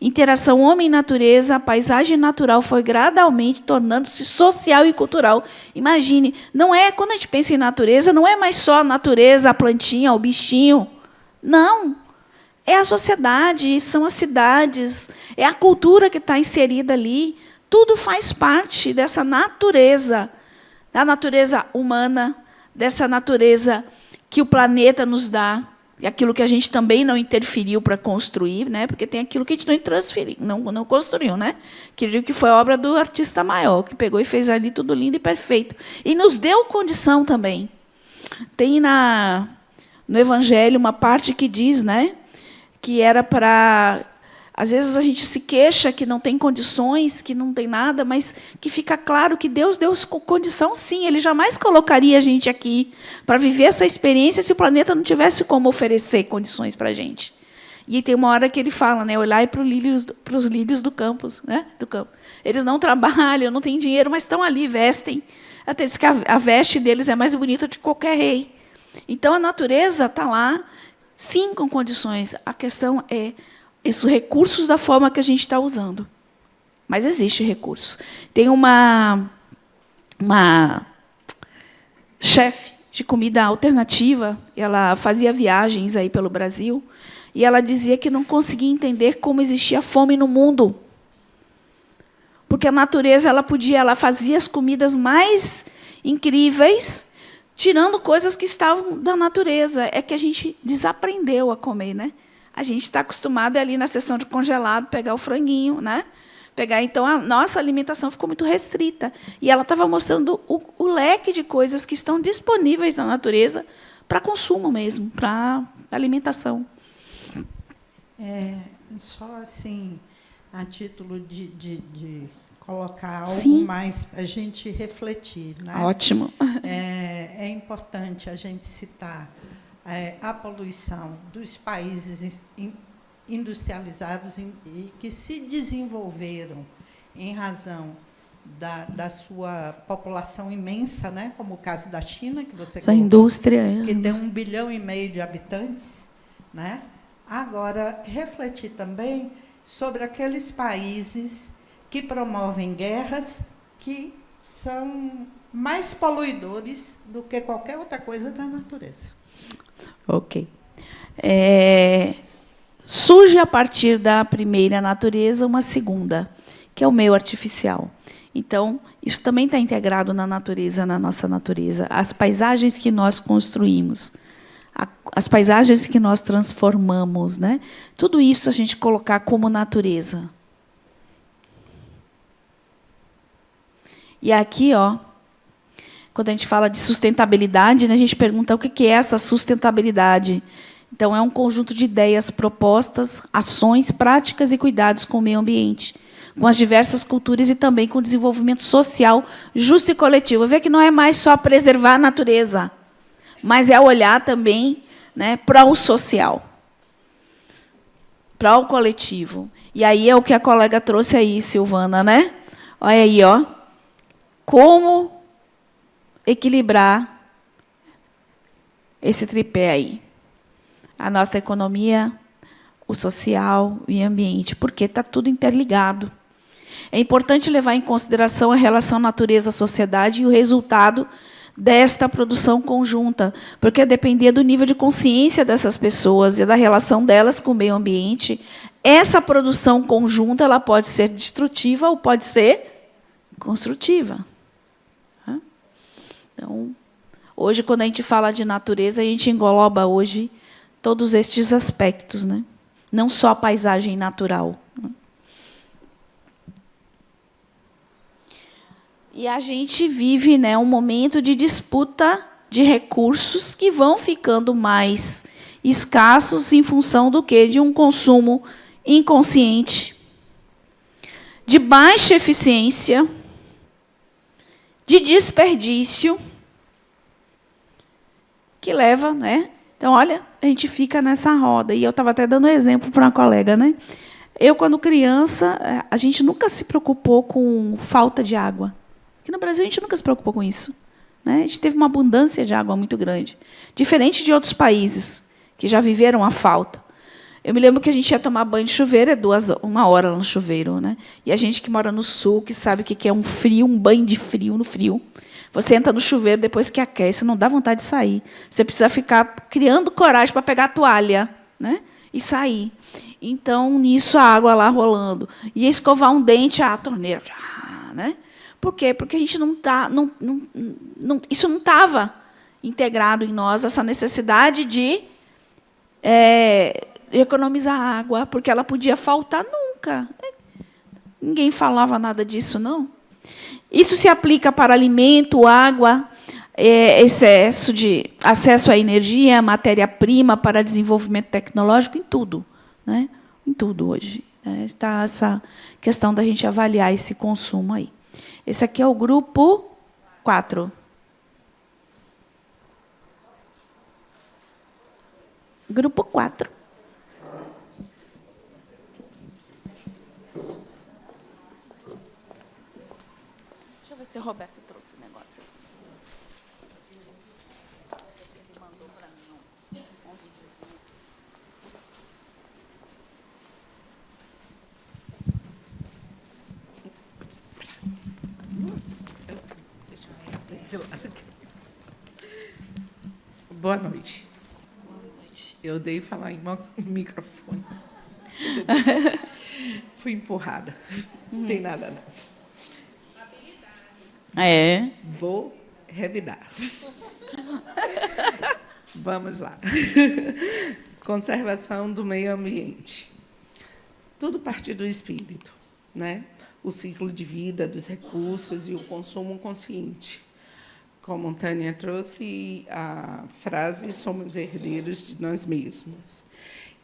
Interação homem-natureza, a paisagem natural foi gradualmente tornando-se social e cultural. Imagine, não é, quando a gente pensa em natureza, não é mais só a natureza, a plantinha, o bichinho. Não. É a sociedade, são as cidades, é a cultura que está inserida ali. Tudo faz parte dessa natureza, da natureza humana, dessa natureza que o planeta nos dá, e aquilo que a gente também não interferiu para construir, né? Porque tem aquilo que a gente não transferiu, não construiu, né? Que foi obra do artista maior, que pegou e fez ali tudo lindo e perfeito. E nos deu condição também. Tem no Evangelho uma parte que diz, né, que era para... Às vezes a gente se queixa que não tem condições, que não tem nada, mas que fica claro que Deus deu condição, sim. Ele jamais colocaria a gente aqui para viver essa experiência se o planeta não tivesse como oferecer condições para a gente. E tem uma hora que ele fala, né, olhai para os lírios do campo, né, do campo. Eles não trabalham, não têm dinheiro, mas estão ali, vestem. Até diz que a veste deles é mais bonita de qualquer rei. Então, a natureza está lá, sim, com condições. A questão é esses recursos da forma que a gente está usando. Mas existe recurso. Tem uma chefe de comida alternativa, ela fazia viagens aí pelo Brasil, e ela dizia que não conseguia entender como existia fome no mundo. Porque a natureza ela fazia as comidas mais incríveis, tirando coisas que estavam da natureza. É que a gente desaprendeu a comer, né? A gente está acostumado ali na seção de congelado, pegar o franguinho, né? Então, a nossa alimentação ficou muito restrita. E ela estava mostrando o leque de coisas que estão disponíveis na natureza para consumo mesmo, para alimentação. Só assim, a título de colocar algo Sim. mais para a gente refletir, né? Ótimo. É importante a gente citar a poluição dos países industrializados e que se desenvolveram em razão da sua população imensa, né? Como o caso da China, que você Essa colocou, indústria. que tem 1,5 bilhão de habitantes, né? Agora, refletir também sobre aqueles países que promovem guerras que são mais poluidores do que qualquer outra coisa da natureza. Ok. Surge a partir da primeira natureza uma segunda, que é o meio artificial. Então, isso também está integrado na natureza, na nossa natureza. As paisagens que nós construímos, as paisagens que nós transformamos, né? Tudo isso a gente colocar como natureza. E aqui, quando a gente fala de sustentabilidade, né, a gente pergunta o que é essa sustentabilidade. Então, é um conjunto de ideias, propostas, ações, práticas e cuidados com o meio ambiente, com as diversas culturas e também com o desenvolvimento social justo e coletivo. Vê que não é mais só preservar a natureza, mas é olhar também, né, para o social, para o coletivo. E aí é o que a colega trouxe aí, Silvana, né? Olha aí, como equilibrar esse tripé aí. A nossa economia, o social e o ambiente, porque está tudo interligado. É importante levar em consideração a relação natureza-sociedade e o resultado desta produção conjunta, porque a depender do nível de consciência dessas pessoas e da relação delas com o meio ambiente, essa produção conjunta ela pode ser destrutiva ou pode ser construtiva. Então, hoje, quando a gente fala de natureza, a gente engloba hoje todos estes aspectos, né? Não só a paisagem natural. E a gente vive, né, um momento de disputa de recursos que vão ficando mais escassos em função do quê? De um consumo inconsciente, de baixa eficiência, de desperdício que leva, né? Então, olha, a gente fica nessa roda. E eu estava até dando exemplo para uma colega, né? Eu, quando criança, a gente nunca se preocupou com falta de água. Aqui no Brasil, a gente nunca se preocupou com isso, né? A gente teve uma abundância de água muito grande, diferente de outros países que já viveram a falta. Eu me lembro que a gente ia tomar banho de chuveiro, uma hora lá no chuveiro, né? E a gente que mora no sul, que sabe o que é um frio, um banho de frio no frio. Você entra no chuveiro, depois que aquece, não dá vontade de sair. Você precisa ficar criando coragem para pegar a toalha, né? E sair. Então, nisso, a água lá rolando. E escovar um dente, a torneira. Né? Por quê? Porque a gente isso não estava integrado em nós, essa necessidade de economizar água, porque ela podia faltar nunca. Ninguém falava nada disso, não. Isso se aplica para alimento, água, excesso de acesso à energia, matéria-prima para desenvolvimento tecnológico, em tudo, né? Em tudo hoje. Está essa questão da gente avaliar esse consumo aí. Esse aqui é o grupo 4. Grupo 4. Deixa eu ver se o Roberto trouxe o negócio. Ele mandou para mim um videozinho. Boa noite. Eu odeio falar em microfone. Fui empurrada. Não tem nada, não. Vou revidar. Vamos lá. Conservação do meio ambiente. Tudo parte do espírito, né? O ciclo de vida dos recursos e o consumo consciente. Como Tânia trouxe a frase, somos herdeiros de nós mesmos.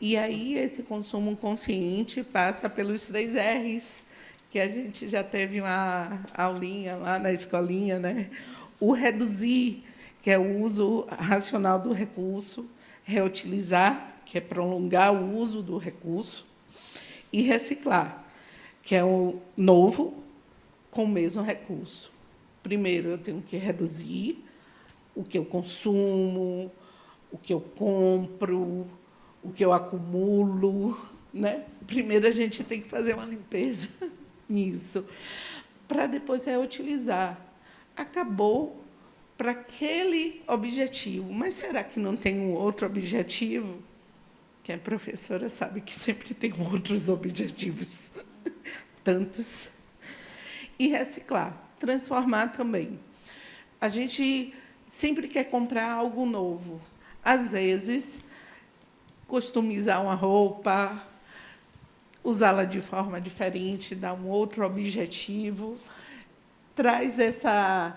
E aí esse consumo consciente passa pelos 3 R's, que a gente já teve uma aulinha lá na escolinha, né? O reduzir, que é o uso racional do recurso, reutilizar, que é prolongar o uso do recurso, e reciclar, que é o novo com o mesmo recurso. Primeiro, eu tenho que reduzir o que eu consumo, o que eu compro, o que eu acumulo, né? Primeiro, a gente tem que fazer uma limpeza nisso, para depois reutilizar. Acabou para aquele objetivo, mas será que não tem um outro objetivo? Que a professora sabe que sempre tem outros objetivos, tantos. E reciclar. Transformar também. A gente sempre quer comprar algo novo. Às vezes, customizar uma roupa, usá-la de forma diferente, dar um outro objetivo, traz essa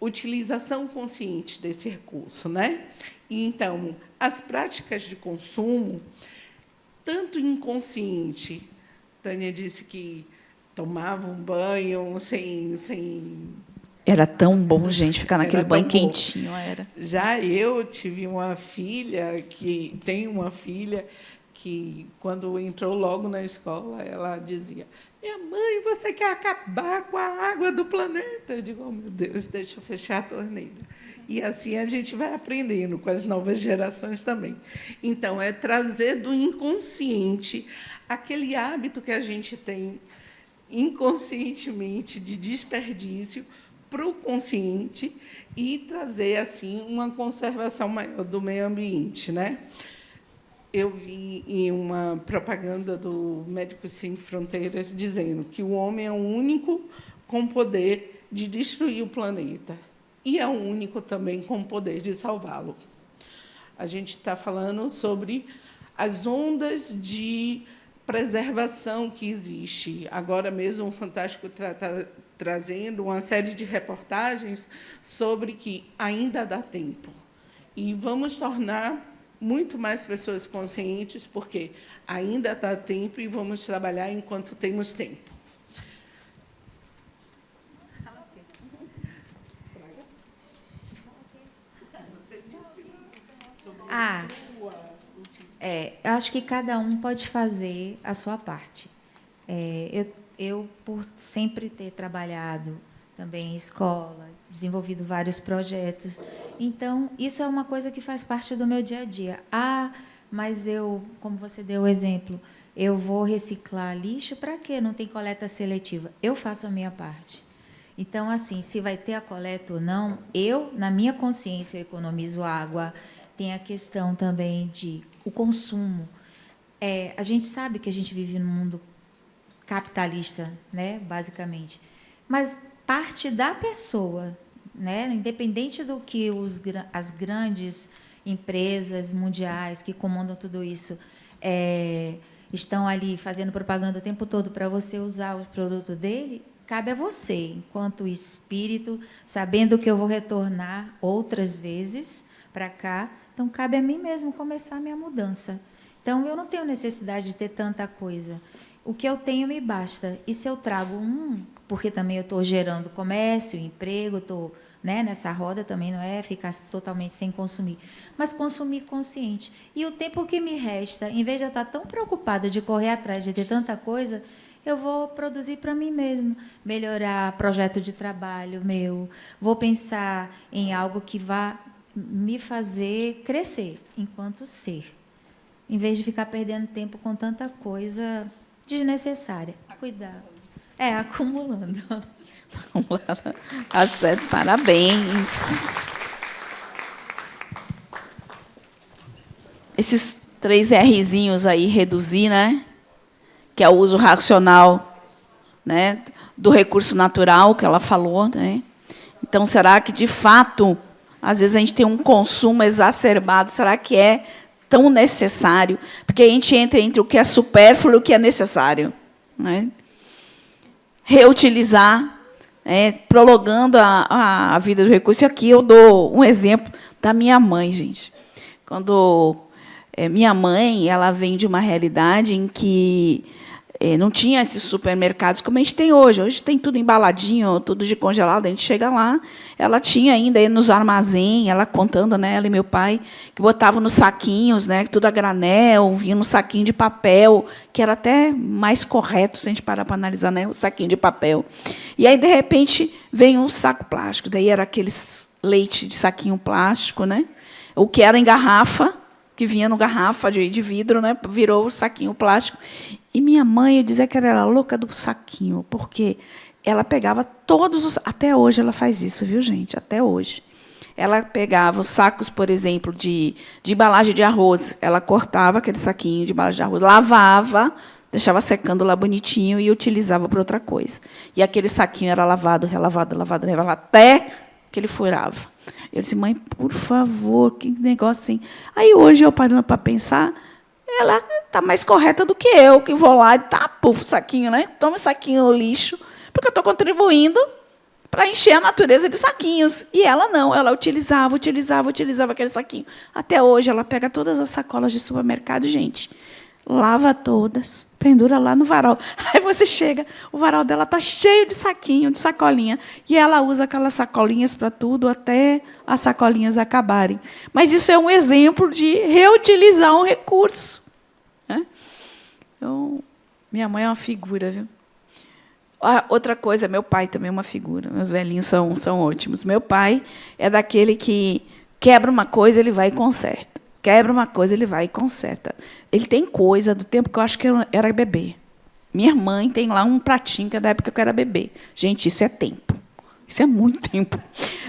utilização consciente desse recurso, né? E, então, as práticas de consumo, tanto inconsciente, Tânia disse que tomava um banho sem... Era tão bom, gente, ficar naquele banho bom. quentinho. Era. Já eu tive uma filha, que, quando entrou logo na escola, ela dizia, minha mãe, você quer acabar com a água do planeta? Eu digo, oh, meu Deus, deixa eu fechar a torneira. E assim a gente vai aprendendo com as novas gerações também. Então, é trazer do inconsciente aquele hábito que a gente tem inconscientemente de desperdício para o consciente e trazer assim uma conservação maior do meio ambiente, né? Eu vi em uma propaganda do Médicos Sem Fronteiras dizendo que o homem é o único com poder de destruir o planeta e é o único também com poder de salvá-lo. A gente está falando sobre as ondas de preservação que existe. Agora mesmo o Fantástico está trazendo uma série de reportagens sobre que ainda dá tempo. E vamos tornar muito mais pessoas conscientes, porque ainda dá tempo e vamos trabalhar enquanto temos tempo. Eu acho que cada um pode fazer a sua parte. Eu, por sempre ter trabalhado também em escola, desenvolvido vários projetos, então, isso é uma coisa que faz parte do meu dia a dia. Mas eu, como você deu o exemplo, eu vou reciclar lixo, para quê? Não tem coleta seletiva. Eu faço a minha parte. Então, assim, se vai ter a coleta ou não, na minha consciência, eu economizo água. Tem a questão também de o consumo. A gente sabe que a gente vive num mundo capitalista, né, basicamente, mas parte da pessoa, né, independente do que as grandes empresas mundiais que comandam tudo isso estão ali fazendo propaganda o tempo todo para você usar o produto dele, cabe a você, enquanto espírito, sabendo que eu vou retornar outras vezes para cá, então cabe a mim mesmo começar a minha mudança. Então, eu não tenho necessidade de ter tanta coisa. O que eu tenho me basta. E se eu trago porque também eu estou gerando comércio, emprego, estou, né, nessa roda também, não é ficar totalmente sem consumir, mas consumir consciente. E o tempo que me resta, em vez de eu estar tão preocupada de correr atrás de ter tanta coisa, eu vou produzir para mim mesmo, melhorar projeto de trabalho meu, vou pensar em algo que vá me fazer crescer enquanto ser, em vez de ficar perdendo tempo com tanta coisa desnecessária. Cuidado. Acumulando. Tá certo, parabéns. Esses 3 Rzinhos aí, reduzir, né? Que é o uso racional, né, do recurso natural, que ela falou. Né? Então, será que, de fato, às vezes a gente tem um consumo exacerbado? Será que é tão necessário? Porque a gente entra entre o que é supérfluo e o que é necessário. Né? Reutilizar, prolongando a vida do recurso. E aqui eu dou um exemplo da minha mãe, gente. Quando minha mãe, ela vem de uma realidade em que não tinha esses supermercados como a gente tem hoje. Hoje tem tudo embaladinho, tudo de congelado. A gente chega lá, ela tinha ainda nos armazéns, ela contando, né, ela e meu pai, que botavam nos saquinhos, né, tudo a granel, vinha no saquinho de papel, que era até mais correto, se a gente parar para analisar, né, o saquinho de papel. E aí, de repente, vem um saco plástico. Daí era aqueles leite de saquinho plástico, né, o que era em garrafa, que vinha no garrafa de vidro, né, virou o saquinho plástico. E minha mãe, eu dizia que ela era louca do saquinho, porque ela pegava todos os... Até hoje ela faz isso, viu, gente? Até hoje. Ela pegava os sacos, por exemplo, de embalagem de arroz. Ela cortava aquele saquinho de embalagem de arroz, lavava, deixava secando lá bonitinho e utilizava para outra coisa. E aquele saquinho era lavado, relavado, lavado, relavado, até que ele furava. Eu disse, mãe, por favor, que negócio assim. Aí, hoje, eu parando para pensar, ela está mais correta do que eu, que vou lá e puf, saquinho, né? Toma esse saquinho no lixo, porque eu estou contribuindo para encher a natureza de saquinhos. E ela não, ela utilizava aquele saquinho. Até hoje, ela pega todas as sacolas de supermercado, gente, lava todas, pendura lá no varal. Aí você chega, o varal dela está cheio de saquinho, de sacolinha, e ela usa aquelas sacolinhas para tudo, até as sacolinhas acabarem. Mas isso é um exemplo de reutilizar um recurso. Né? Então, minha mãe é uma figura, viu? Outra coisa, meu pai também é uma figura. Meus velhinhos são ótimos. Meu pai é daquele que quebra uma coisa, ele vai e conserta. Quebra uma coisa, ele vai e conserta. Ele tem coisa do tempo que eu acho que eu era bebê. Minha mãe tem lá um pratinho que é da época que eu era bebê. Gente, isso é tempo. Isso é muito tempo.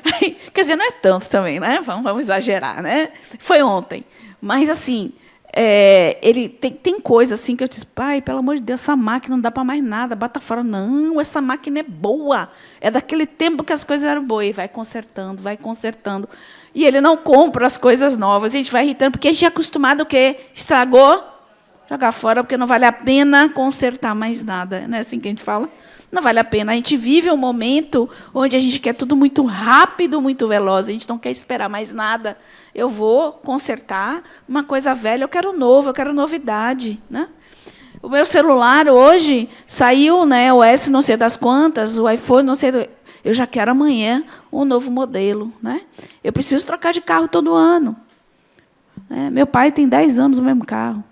Aí, quer dizer, não é tanto também, né? Vamos exagerar, né? Foi ontem. Mas, assim, ele tem coisa assim que eu disse, pai, pelo amor de Deus, essa máquina não dá para mais nada, bota fora. Não, essa máquina é boa. É daquele tempo que as coisas eram boas. E vai consertando, vai consertando. E ele não compra as coisas novas. A gente vai irritando, porque a gente é acostumado o quê? Estragou, jogar fora, porque não vale a pena consertar mais nada. Não é assim que a gente fala? Não vale a pena. A gente vive um momento onde a gente quer tudo muito rápido, muito veloz. A gente não quer esperar mais nada. Eu vou consertar uma coisa velha, eu quero novo, eu quero novidade. Né? O meu celular, hoje, saiu, né, o S não sei das quantas, o iPhone não sei... Eu já quero amanhã um novo modelo. Né? Eu preciso trocar de carro todo ano. né? Meu pai tem 10 anos no mesmo carro.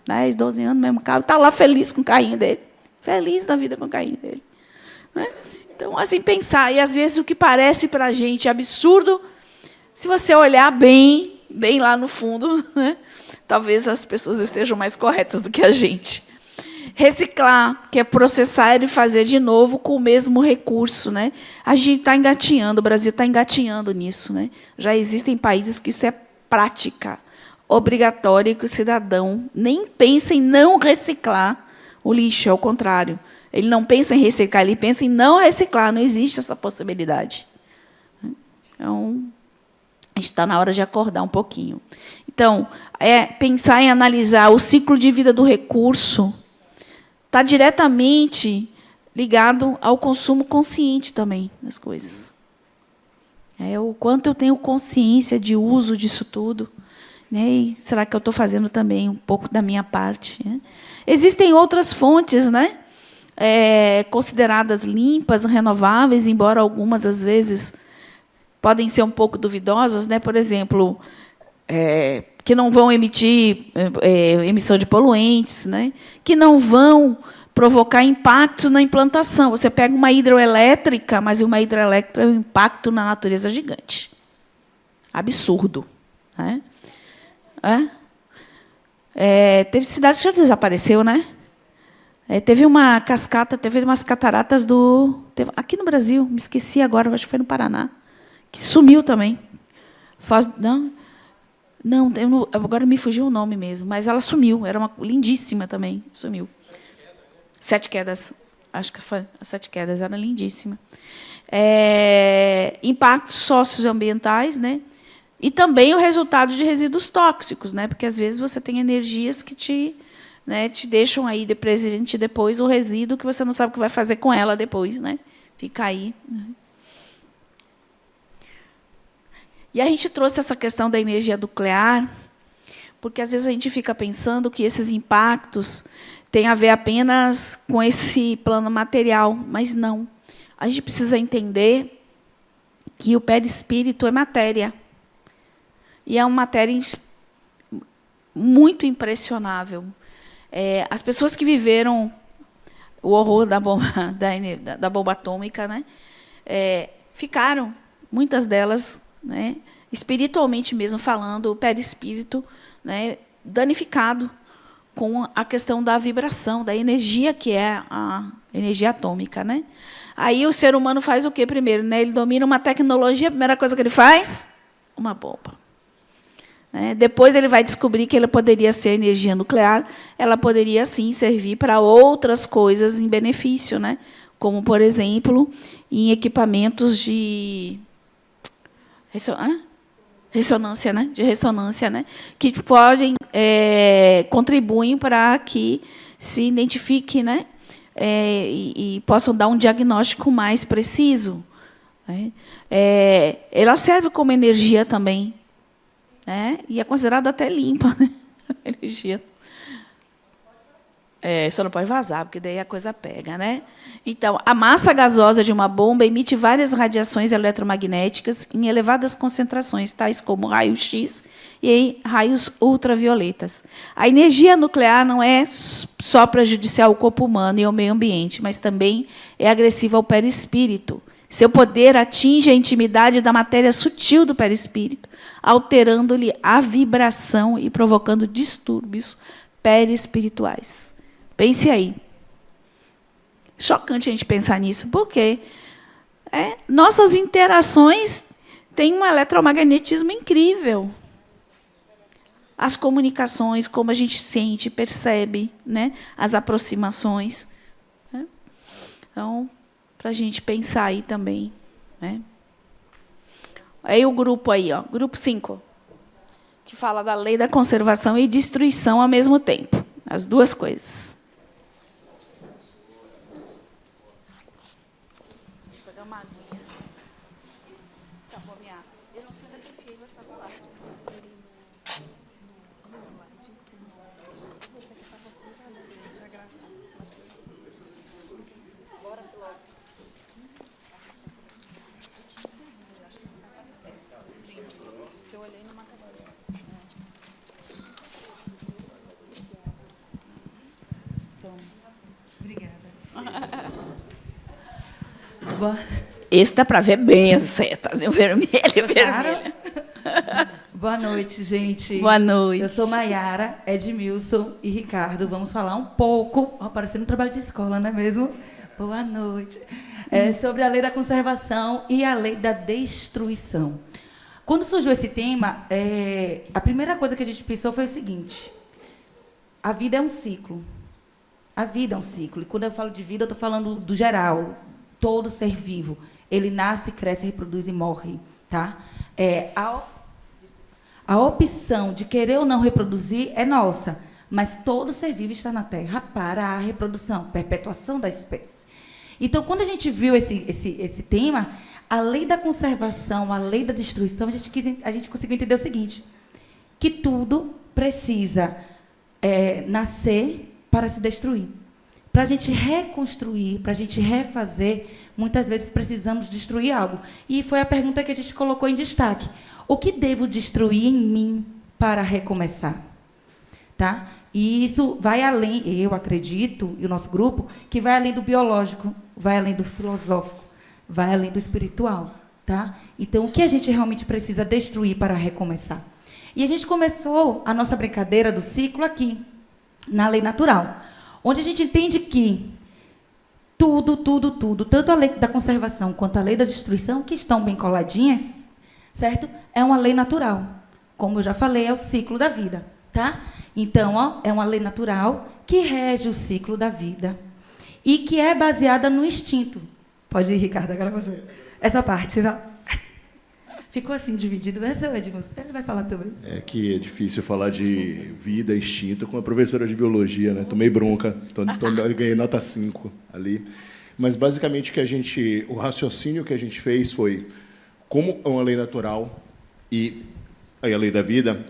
10, 12 anos no mesmo carro. Está lá feliz com o carrinho dele. Feliz da vida com o carrinho dele. Né? Então, assim, pensar. E, às vezes, o que parece para a gente absurdo, se você olhar bem, bem lá no fundo, né? Talvez as pessoas estejam mais corretas do que a gente. Reciclar, que é processar e fazer de novo com o mesmo recurso, né? A gente está engatinhando, o Brasil está engatinhando nisso, né? Já existem países que isso é prática obrigatória, que o cidadão nem pensa em não reciclar o lixo, é o contrário. Ele não pensa em reciclar, ele pensa em não reciclar, não existe essa possibilidade. Então, a gente está na hora de acordar um pouquinho. Então, pensar em analisar o ciclo de vida do recurso está diretamente ligado ao consumo consciente também das coisas. O quanto eu tenho consciência de uso disso tudo, né? E será que eu estou fazendo também um pouco da minha parte? Né? Existem outras fontes, né? Consideradas limpas, renováveis, embora algumas, às vezes, podem ser um pouco duvidosas, né? Por exemplo, que não vão emitir emissão de poluentes, né? Que não vão provocar impactos na implantação. Você pega uma hidroelétrica, mas uma hidroelétrica é um impacto na natureza gigante. Absurdo. Né? Teve cidade que já desapareceu, né? Teve uma cascata, teve umas cataratas aqui no Brasil, me esqueci agora, acho que foi no Paraná, que sumiu também. Agora me fugiu o nome mesmo, mas ela sumiu, era uma lindíssima também, sumiu. 7 Quedas, acho que foi a 7 Quedas, era lindíssima. Impactos socioambientais, né? E também o resultado de resíduos tóxicos, né? Porque às vezes você tem energias que te deixam aí de presente depois o resíduo que você não sabe o que vai fazer com ela depois, né? Fica aí. Né? E a gente trouxe essa questão da energia nuclear, porque às vezes a gente fica pensando que esses impactos têm a ver apenas com esse plano material, mas não. A gente precisa entender que o perispírito é matéria. E é uma matéria muito impressionável. As pessoas que viveram o horror da bomba atômica, né, ficaram, muitas delas, né, espiritualmente mesmo falando, o perispírito, né, danificado com a questão da vibração, da energia que é a energia atômica. Né? Aí o ser humano faz o quê primeiro? Né? Ele domina uma tecnologia, a primeira coisa que ele faz? Uma bomba. Depois ele vai descobrir que ela poderia ser energia nuclear, ela poderia, sim, servir para outras coisas em benefício, né? Como, por exemplo, em equipamentos de ressonância, né? De ressonância, né? Que podem contribuem para que se identifique, né? E possam dar um diagnóstico mais preciso. Né? Ela serve como energia também. E é considerada até limpa, né? A energia. Só não pode vazar, porque daí a coisa pega. Né? Então, a massa gasosa de uma bomba emite várias radiações eletromagnéticas em elevadas concentrações, tais como raios-x e raios ultravioletas. A energia nuclear não é só prejudicial ao corpo humano e ao meio ambiente, mas também é agressiva ao perispírito. Seu poder atinge a intimidade da matéria sutil do perispírito, alterando-lhe a vibração e provocando distúrbios perispirituais. Pense aí. Chocante a gente pensar nisso, porque nossas interações têm um eletromagnetismo incrível. As comunicações, como a gente sente, percebe, né? As aproximações. Né? Então, para a gente pensar aí também. Né? Aí o grupo aí, ó, grupo 5, que fala da lei da conservação e destruição ao mesmo tempo. As duas coisas. Vou pegar uma aguinha. Acabou a minha água. Eu não sei onde é que fica essa palavra. Bora, Filó. Eu olhei numa cadeira. Boa. Esse dá para ver bem as setas, o vermelho e o vermelho. Boa noite, gente. Boa noite. Eu sou Maiara, Edmilson e Ricardo. Vamos falar um pouco, parecendo um trabalho de escola, não é mesmo? Boa noite. Sobre a lei da conservação e a lei da destruição. Quando surgiu esse tema, a primeira coisa que a gente pensou foi o seguinte: a vida é um ciclo. A vida é um ciclo. E quando eu falo de vida, eu estou falando do geral. Todo ser vivo. Ele nasce, cresce, reproduz e morre. Tá? A opção de querer ou não reproduzir é nossa, mas todo ser vivo está na Terra para a reprodução, perpetuação da espécie. Então, quando a gente viu esse tema, a lei da conservação, a lei da destruição, a gente conseguiu entender o seguinte: que tudo precisa nascer para se destruir. Para a gente reconstruir, para a gente refazer, muitas vezes precisamos destruir algo. E foi a pergunta que a gente colocou em destaque. O que devo destruir em mim para recomeçar? Tá? E isso vai além, eu acredito, e o nosso grupo, que vai além do biológico, vai além do filosófico, vai além do espiritual. Tá? Então, o que a gente realmente precisa destruir para recomeçar? E a gente começou a nossa brincadeira do ciclo aqui, na lei natural, onde a gente entende que tudo, tanto a lei da conservação quanto a lei da destruição, que estão bem coladinhas, certo? É uma lei natural. Como eu já falei, é o ciclo da vida, tá? Então, é uma lei natural que rege o ciclo da vida e que é baseada no instinto. Pode ir, Ricardo, agora você. Essa parte, vai. Ficou assim dividido, né, seu Edmilson? Ele vai falar também. É que é difícil falar de vida, instinto, com a professora de biologia, né? Tomei bronca, ganhei nota 5 ali. Mas, basicamente, o raciocínio que a gente fez foi, como é uma lei natural e a lei da vida,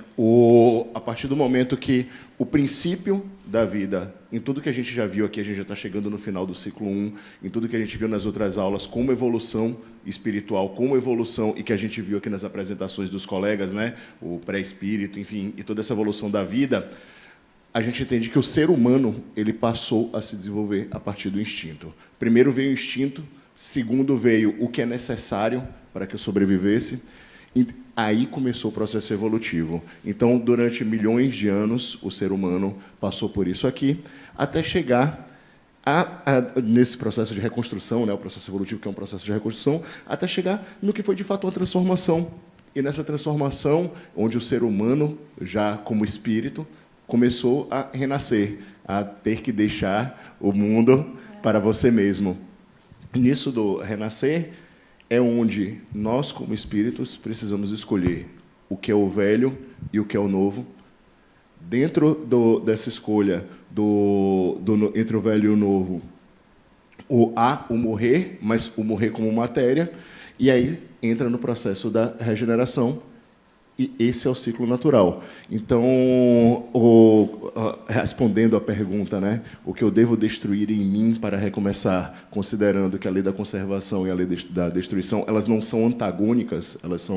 a partir do momento que o princípio da vida, em tudo que a gente já viu aqui, a gente já está chegando no final do ciclo 1, em tudo que a gente viu nas outras aulas, como evolução espiritual, como evolução, e que a gente viu aqui nas apresentações dos colegas, né, o pré-espírito, enfim, e toda essa evolução da vida, a gente entende que o ser humano ele passou a se desenvolver a partir do instinto. Primeiro veio o instinto, segundo veio o que é necessário para que eu sobrevivesse, e aí começou o processo evolutivo. Então, durante milhões de anos, o ser humano passou por isso aqui, até chegar nesse processo de reconstrução, né, o processo evolutivo, que é um processo de reconstrução, até chegar no que foi, de fato, uma transformação. E nessa transformação, onde o ser humano, já como espírito, começou a renascer, a ter que deixar o mundo para você mesmo. Nisso do renascer, é onde nós, como espíritos, precisamos escolher o que é o velho e o que é o novo. Dentro dessa escolha entre o velho e o novo, há o morrer, mas o morrer como matéria, e aí entra no processo da regeneração, e esse é o ciclo natural. Então, respondendo à pergunta, né, o que eu devo destruir em mim para recomeçar, considerando que a lei da conservação e a lei da destruição, elas não são antagônicas, elas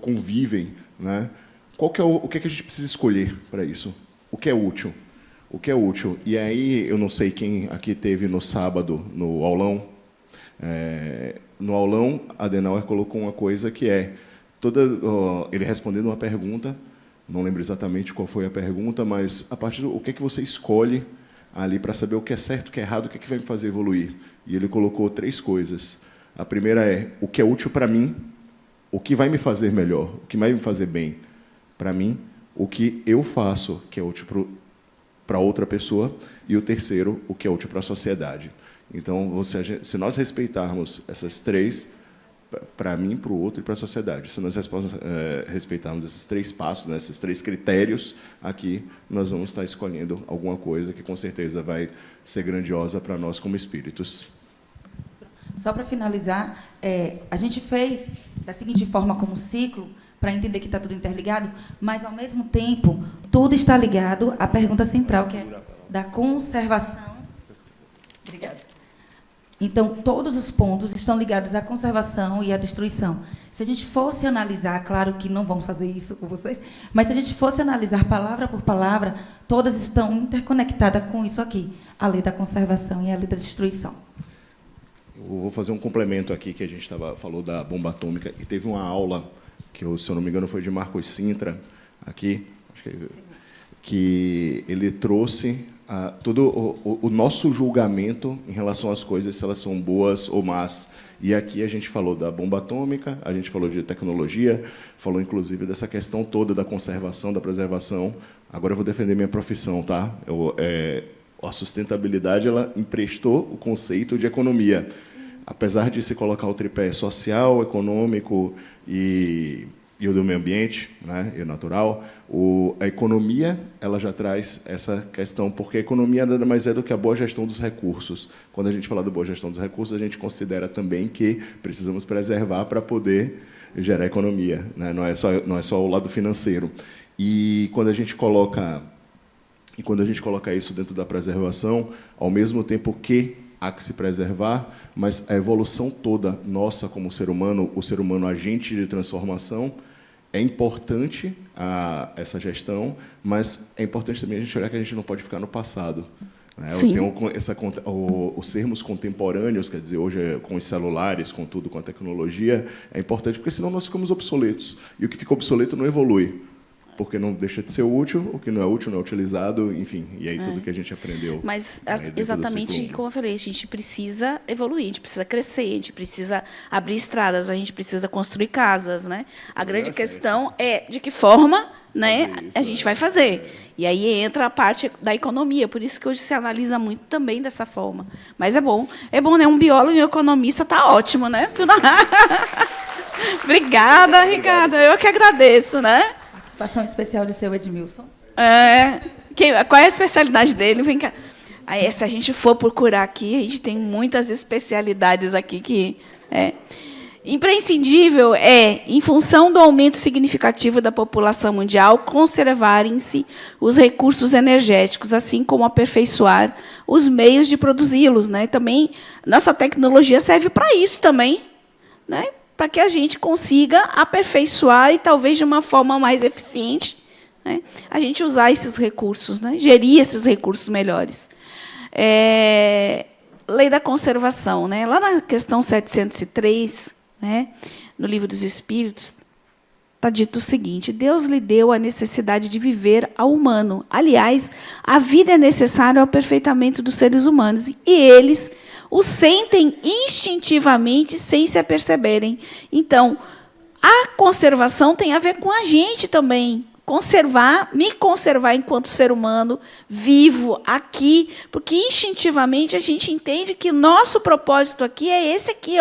convivem, né? O que é que a gente precisa escolher para isso? O que é útil? O que é útil? E aí, eu não sei quem aqui teve no sábado, no aulão. No aulão, Adenauer colocou uma coisa que é ele respondendo uma pergunta, não lembro exatamente qual foi a pergunta, mas a partir do o que é que você escolhe ali para saber o que é certo, o que é errado, o que é que vai me fazer evoluir. E ele colocou 3 coisas. A primeira é o que é útil para mim, o que vai me fazer melhor, o que vai me fazer bem para mim, o que eu faço que é útil para outra pessoa, e o terceiro, o que é útil para a sociedade. Então, se nós respeitarmos essas 3, para mim, para o outro e para a sociedade. Se nós respeitarmos esses 3 passos, né, esses 3 critérios aqui, nós vamos estar escolhendo alguma coisa que, com certeza, vai ser grandiosa para nós como espíritos. Só para finalizar, a gente fez da seguinte forma como ciclo, para entender que está tudo interligado, mas, ao mesmo tempo, tudo está ligado à pergunta central, que é da conservação. Obrigada. Então, todos os pontos estão ligados à conservação e à destruição. Se a gente fosse analisar, claro que não vamos fazer isso com vocês, mas se a gente fosse analisar palavra por palavra, todas estão interconectadas com isso aqui, a lei da conservação e a lei da destruição. vou fazer um complemento aqui, que a gente falou da bomba atômica, e teve uma aula, que, se eu não me engano, foi de Marcos Sintra, aqui, acho que ele trouxe todo o nosso julgamento em relação às coisas, se elas são boas ou más. E aqui a gente falou da bomba atômica, a gente falou de tecnologia, falou, inclusive, dessa questão toda da conservação, da preservação. Agora eu vou defender minha profissão, tá? A sustentabilidade, ela emprestou o conceito de economia. Apesar de se colocar o tripé social, econômico e o do meio ambiente, né, e o natural, a economia, ela já traz essa questão, porque a economia nada mais é do que a boa gestão dos recursos. Quando a gente fala da boa gestão dos recursos, a gente considera também que precisamos preservar para poder gerar economia, né? Não é só o lado financeiro. E quando a gente coloca isso dentro da preservação, ao mesmo tempo que há que se preservar, mas a evolução toda nossa como ser humano, o ser humano agente de transformação, é importante essa gestão, mas é importante também a gente olhar que a gente não pode ficar no passado. Né? Os sermos contemporâneos, quer dizer, hoje com os celulares, com tudo, com a tecnologia, é importante, porque senão nós ficamos obsoletos. E o que fica obsoleto não evolui, porque não deixa de ser útil, o que não é útil não é utilizado, enfim, e aí tudo que a gente aprendeu. Mas, exatamente como eu falei, a gente precisa evoluir, a gente precisa crescer, a gente precisa abrir estradas, a gente precisa construir casas, né? A grande questão é de que forma, né, a gente vai fazer. E aí entra a parte da economia, por isso que hoje se analisa muito também dessa forma. Mas é bom, né? Um biólogo e um economista está ótimo, né? Obrigada, Ricardo, eu que agradeço, né? Participação especial de seu Edmilson. Qual é a especialidade dele? Vem cá. Aí, se a gente for procurar aqui, a gente tem muitas especialidades aqui que imprescindível em função do aumento significativo da população mundial, conservarem-se os recursos energéticos, assim como aperfeiçoar os meios de produzi-los, né? Também nossa tecnologia serve para isso também, né? Para que a gente consiga aperfeiçoar e, talvez, de uma forma mais eficiente, né, a gente usar esses recursos, né, gerir esses recursos melhores. Lei da conservação. Né, lá na questão 703, né, no Livro dos Espíritos, está dito o seguinte: Deus lhe deu a necessidade de viver ao humano. Aliás, a vida é necessária ao aperfeiçoamento dos seres humanos, e eles o sentem instintivamente sem se aperceberem. Então, a conservação tem a ver com a gente também. Me conservar enquanto ser humano, vivo, aqui, porque instintivamente a gente entende que nosso propósito aqui é esse aqui,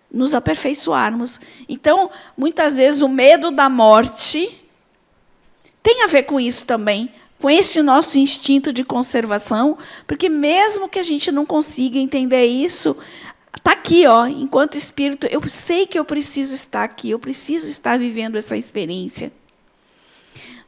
nos aperfeiçoarmos. Então, muitas vezes, o medo da morte tem a ver com isso também, com este nosso instinto de conservação, porque mesmo que a gente não consiga entender isso, está aqui, enquanto espírito, eu sei que eu preciso estar aqui, eu preciso estar vivendo essa experiência.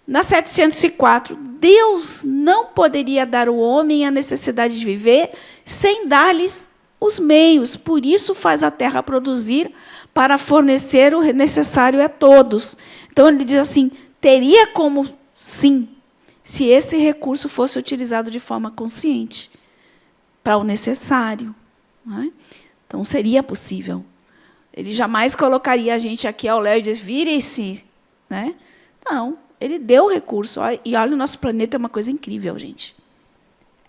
Na 704, Deus não poderia dar ao homem a necessidade de viver sem dar-lhes os meios, por isso faz a terra produzir para fornecer o necessário a todos. Então, ele diz assim, teria como, sim, se esse recurso fosse utilizado de forma consciente, para o necessário. Não é? Então, seria possível. Ele jamais colocaria a gente aqui ao léu e diz, vire-se. Né? Não, ele deu o recurso. E olha, o nosso planeta é uma coisa incrível, gente.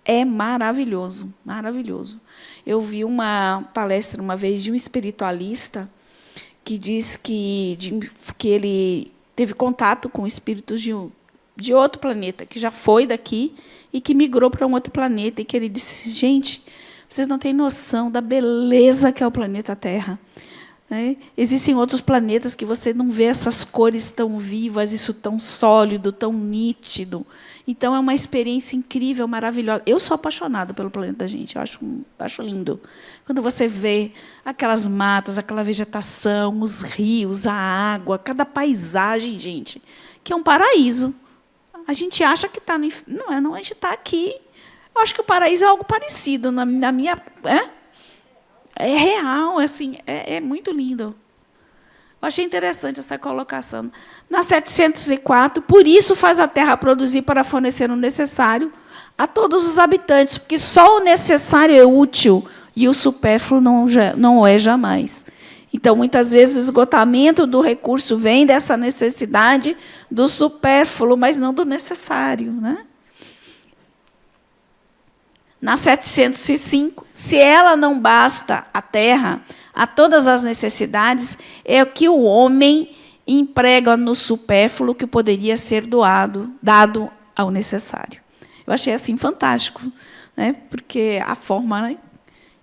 É maravilhoso, maravilhoso. Eu vi uma palestra uma vez de um espiritualista que diz que ele teve contato com espíritos de outro planeta, que já foi daqui e que migrou para um outro planeta, e que ele disse, gente, vocês não têm noção da beleza que é o planeta Terra. Né? Existem outros planetas que você não vê essas cores tão vivas, isso tão sólido, tão nítido. Então, é uma experiência incrível, maravilhosa. Eu sou apaixonada pelo planeta da gente, eu acho lindo. Quando você vê aquelas matas, aquela vegetação, os rios, a água, cada paisagem, gente, que é um paraíso. A gente acha que está no inferno. Não, a gente está aqui. Eu acho que o paraíso é algo parecido. Na minha... É real, assim, é muito lindo. Eu achei interessante essa colocação. Na 704, por isso faz a terra produzir para fornecer o necessário a todos os habitantes, porque só o necessário é útil e o supérfluo não é jamais. Então, muitas vezes, o esgotamento do recurso vem dessa necessidade do supérfluo, mas não do necessário, né? Na 705, se ela não basta a terra a todas as necessidades, é o que o homem emprega no supérfluo que poderia ser dado ao necessário. Eu achei assim fantástico, né? Porque a forma, né,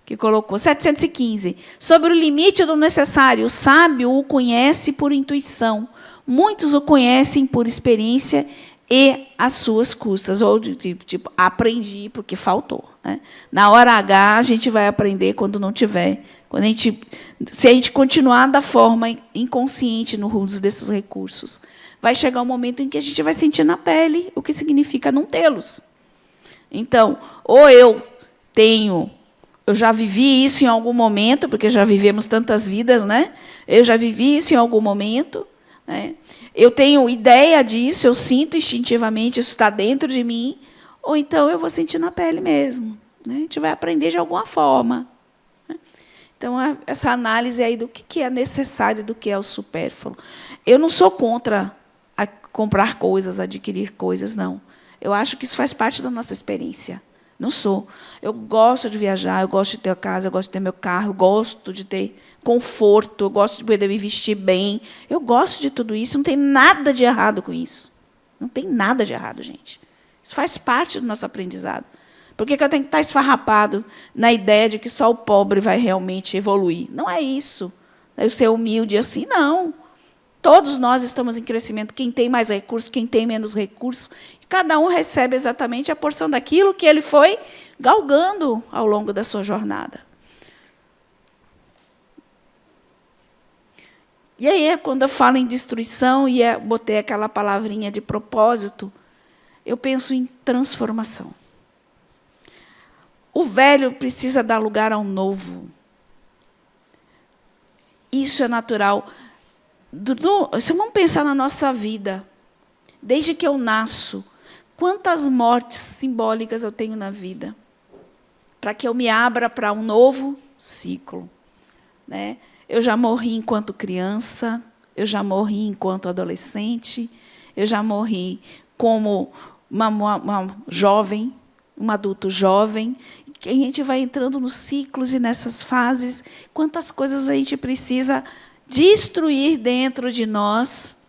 que colocou. 715. Sobre o limite do necessário, o sábio o conhece por intuição. Muitos o conhecem por experiência e às suas custas. Ou, tipo, aprendi porque faltou, né? Na hora H, a gente vai aprender quando não tiver. Se a gente continuar da forma inconsciente no uso desses recursos, vai chegar um momento em que a gente vai sentir na pele o que significa não tê-los. Então, ou eu já vivi isso em algum momento, porque já vivemos tantas vidas, né? Eu já vivi isso em algum momento, né? Eu tenho ideia disso, eu sinto instintivamente, isso está dentro de mim, ou então eu vou sentir na pele mesmo, né? A gente vai aprender de alguma forma. Então, essa análise aí do que é necessário, do que é o supérfluo. Eu não sou contra comprar coisas, adquirir coisas, não. Eu acho que isso faz parte da nossa experiência. Não sou. Eu gosto de viajar, eu gosto de ter a casa, eu gosto de ter meu carro, eu gosto de ter conforto, eu gosto de poder me vestir bem. Eu gosto de tudo isso, não tem nada de errado com isso. Não tem nada de errado, gente. Isso faz parte do nosso aprendizado. Por que eu tenho que estar esfarrapado na ideia de que só o pobre vai realmente evoluir? Não é isso. Eu ser humilde assim, não. Todos nós estamos em crescimento. Quem tem mais recursos, quem tem menos recursos. Cada um recebe exatamente a porção daquilo que ele foi galgando ao longo da sua jornada. E aí, quando eu falo em destruição, e botei aquela palavrinha de propósito, eu penso em transformação. O velho precisa dar lugar ao novo. Isso é natural. Vamos pensar na nossa vida. Desde que eu nasço, quantas mortes simbólicas eu tenho na vida? Para que eu me abra para um novo ciclo, né? Eu já morri enquanto criança, eu já morri enquanto adolescente, eu já morri como uma jovem, um adulto jovem. A gente vai entrando nos ciclos e nessas fases. Quantas coisas a gente precisa destruir dentro de nós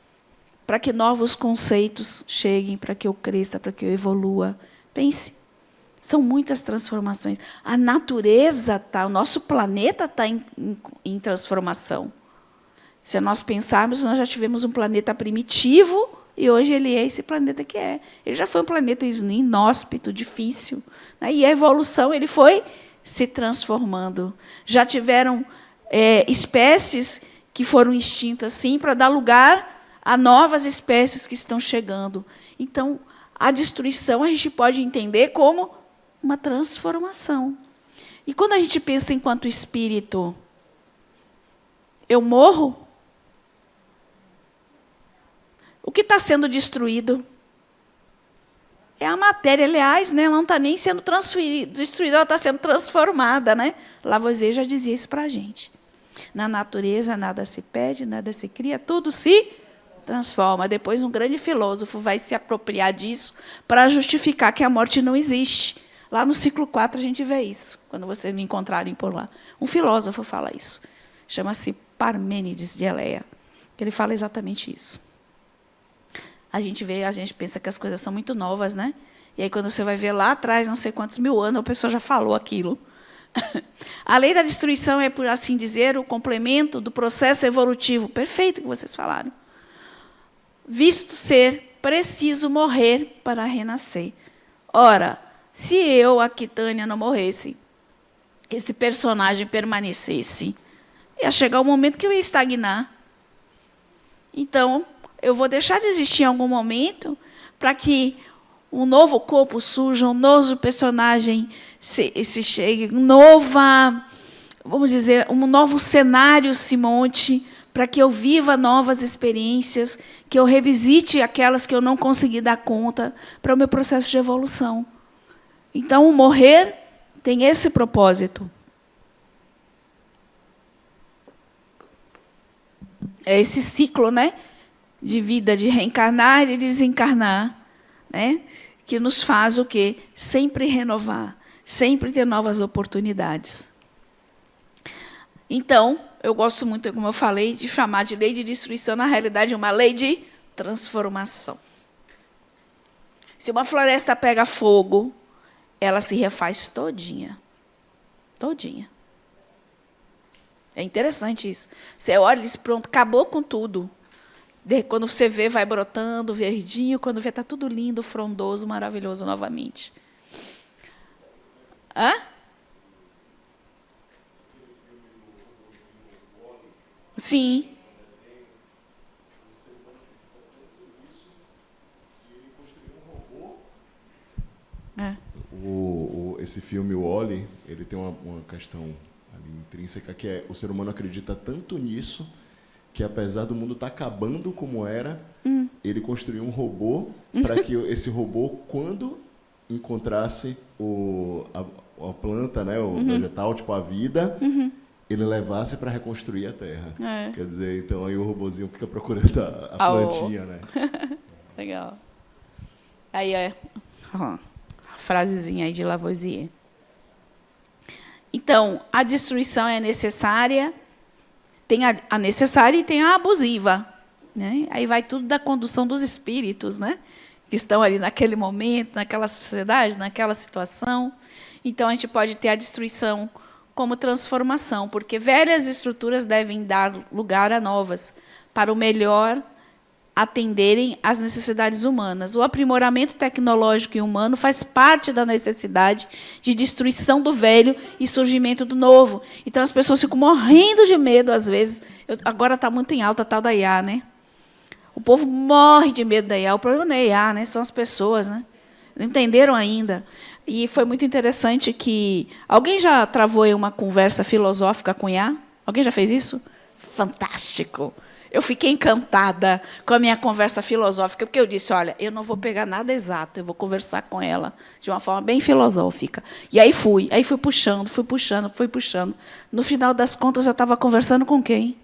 para que novos conceitos cheguem, para que eu cresça, para que eu evolua. Pense, são muitas transformações. A natureza o nosso planeta está em transformação. Se nós pensarmos, nós já tivemos um planeta primitivo e hoje ele é esse planeta que é. Ele já foi um planeta inóspito, difícil, né? E a evolução ele foi se transformando. Já tiveram espécies que foram extintas, sim, para dar lugar a novas espécies que estão chegando. Então, a destruição a gente pode entender como uma transformação. E quando a gente pensa enquanto espírito, eu morro? O que está sendo destruído é a matéria. Aliás, né, ela não está nem sendo destruída, ela está sendo transformada, né? Lavoisier já dizia isso para a gente. Na natureza, nada se perde, nada se cria, tudo se transforma. Depois, um grande filósofo vai se apropriar disso para justificar que a morte não existe. Lá no ciclo 4, a gente vê isso, quando vocês me encontrarem por lá. Um filósofo fala isso. Chama-se Parmênides de Eleia. Ele fala exatamente isso. A gente pensa que as coisas são muito novas, né? E aí, quando você vai ver lá atrás, não sei quantos mil anos, a pessoa já falou aquilo. A lei da destruição é, por assim dizer, o complemento do processo evolutivo. Perfeito que vocês falaram. Visto ser preciso morrer para renascer. Ora, se eu, a Quitânia, não morresse, esse personagem permanecesse, ia chegar um momento que eu ia estagnar. Então, eu vou deixar de existir em algum momento para que um novo corpo surja, um novo personagem se chegue, vamos dizer, um novo cenário se monte, para que eu viva novas experiências, que eu revisite aquelas que eu não consegui dar conta para o meu processo de evolução. Então, o morrer tem esse propósito. é esse ciclo, né, de vida, de reencarnar e desencarnar, né, que nos faz o quê? Sempre renovar, sempre ter novas oportunidades. Então, eu gosto muito, como eu falei, de chamar de lei de destruição, na realidade, uma lei de transformação. Se uma floresta pega fogo, ela se refaz todinha. Todinha. É interessante isso. Você olha e diz, pronto, acabou com tudo. Quando você vê, vai brotando, verdinho, quando vê, está tudo lindo, frondoso, maravilhoso novamente. Hã? Sim. É. Esse filme, o Wall-E, ele tem uma questão ali intrínseca, que é o ser humano acredita tanto nisso que, apesar do mundo estar acabando como era, ele construiu um robô para que esse robô, quando encontrasse a planta, né, o vegetal, tipo a vida, ele levasse para reconstruir a Terra. É. Quer dizer, então aí o robozinho fica procurando a plantinha, né? Legal. Aí a frasezinha aí de Lavoisier. Então, a destruição é necessária, tem a necessária e tem a abusiva, né? Aí vai tudo da condução dos espíritos, né, que estão ali naquele momento, naquela sociedade, naquela situação. Então, a gente pode ter a destruição como transformação, porque velhas estruturas devem dar lugar a novas, para o melhor atenderem às necessidades humanas. O aprimoramento tecnológico e humano faz parte da necessidade de destruição do velho e surgimento do novo. Então, as pessoas ficam morrendo de medo, às vezes. Agora está muito em alta a tal da IA, né? O povo morre de medo da IA. O problema não é a IA, né? São as pessoas, né? Não entenderam ainda. E foi muito interessante que... Alguém já travou aí uma conversa filosófica com IA? Alguém já fez isso? Fantástico! Eu fiquei encantada com a minha conversa filosófica, porque eu disse, olha, eu não vou pegar nada exato, eu vou conversar com ela de uma forma bem filosófica. E aí fui puxando. No final das contas, eu estava conversando com quem?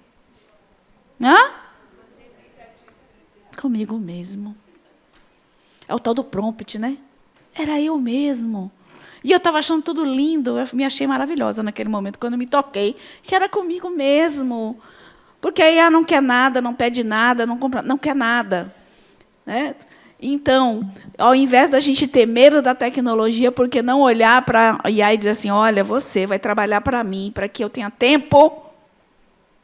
Hã? Comigo mesmo. É o tal do prompt, né? Era eu mesmo. E eu estava achando tudo lindo, eu me achei maravilhosa naquele momento, quando eu me toquei, que era comigo mesmo. Porque a IA não quer nada, não pede nada, não compra, não quer nada. Né? Então, ao invés da gente ter medo da tecnologia, por que não olhar para a IA e dizer assim, olha, você vai trabalhar para mim, para que eu tenha tempo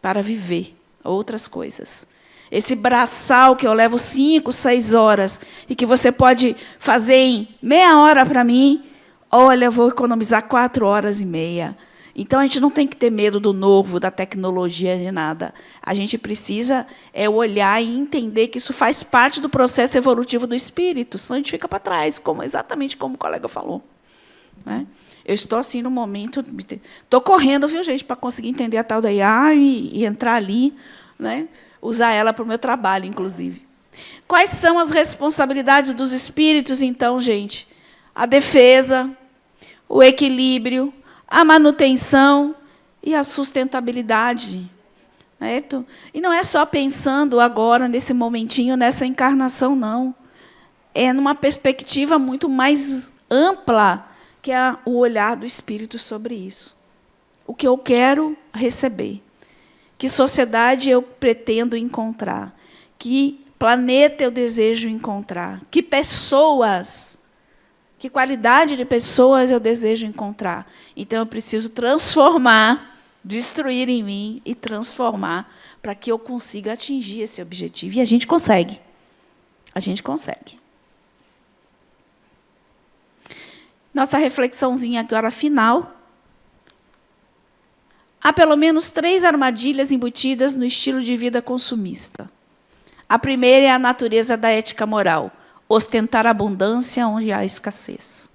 para viver outras coisas. Esse braçal que eu levo 5, 6 horas e que você pode fazer em meia hora para mim, olha, eu vou economizar 4 horas e meia. Então, a gente não tem que ter medo do novo, da tecnologia, de nada. A gente precisa olhar e entender que isso faz parte do processo evolutivo do espírito, senão a gente fica para trás, exatamente como o colega falou. Né? Eu estou assim no momento... Estou correndo, viu, gente, para conseguir entender a tal da IA e entrar ali, né? Usar ela para o meu trabalho, inclusive. Quais são as responsabilidades dos espíritos, então, gente? A defesa, o equilíbrio, a manutenção e a sustentabilidade. Certo? E não é só pensando agora, nesse momentinho, nessa encarnação, não. É numa perspectiva muito mais ampla, que é o olhar do espírito sobre isso. O que eu quero receber. Que sociedade eu pretendo encontrar. Que planeta eu desejo encontrar. Que pessoas... Que qualidade de pessoas eu desejo encontrar? Então, eu preciso transformar, destruir em mim e transformar para que eu consiga atingir esse objetivo. E a gente consegue. A gente consegue. Nossa reflexãozinha agora final. Há pelo menos 3 armadilhas embutidas no estilo de vida consumista. A primeira é a natureza da ética moral. Ostentar abundância onde há escassez.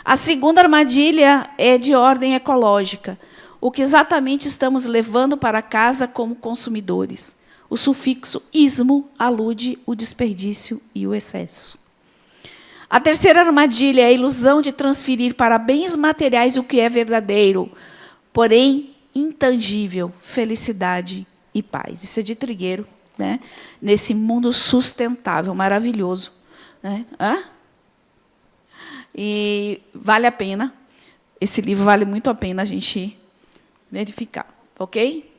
A segunda armadilha é de ordem ecológica. O que exatamente estamos levando para casa como consumidores? O sufixo ismo alude o desperdício e o excesso. A terceira armadilha é a ilusão de transferir para bens materiais o que é verdadeiro, porém intangível, felicidade e paz. Isso é de Trigueiro, né? Nesse mundo sustentável, maravilhoso, né? E vale a pena. Esse livro vale muito a pena a gente verificar, ok?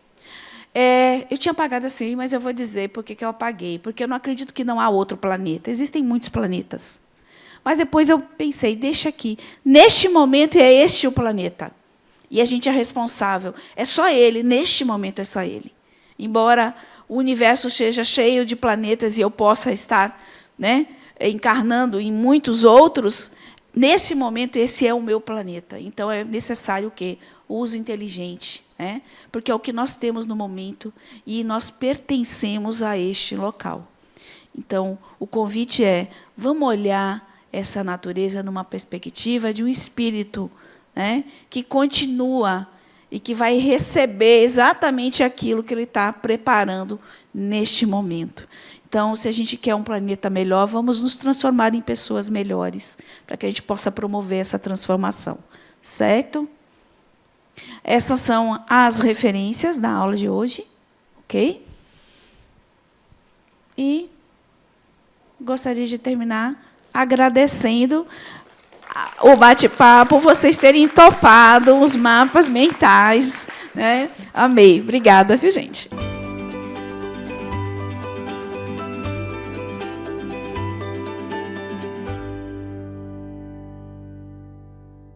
Eu tinha apagado assim, mas eu vou dizer por que eu apaguei. Porque eu não acredito que não há outro planeta. Existem muitos planetas. Mas depois eu pensei, deixa aqui. Neste momento é este o planeta. E a gente é responsável. É só ele, neste momento é só ele. Embora o universo seja cheio de planetas e eu possa estar, né, encarnando em muitos outros, nesse momento esse é o meu planeta. Então é necessário o quê? O uso inteligente, né? Porque é o que nós temos no momento e nós pertencemos a este local. Então, o convite é, vamos olhar essa natureza numa perspectiva de um espírito, né, que continua e que vai receber exatamente aquilo que ele está preparando neste momento. Então, se a gente quer um planeta melhor, vamos nos transformar em pessoas melhores, para que a gente possa promover essa transformação. Certo? Essas são as referências da aula de hoje. Ok? E gostaria de terminar agradecendo o bate-papo, vocês terem topado os mapas mentais, né? Amei. Obrigada, viu, gente?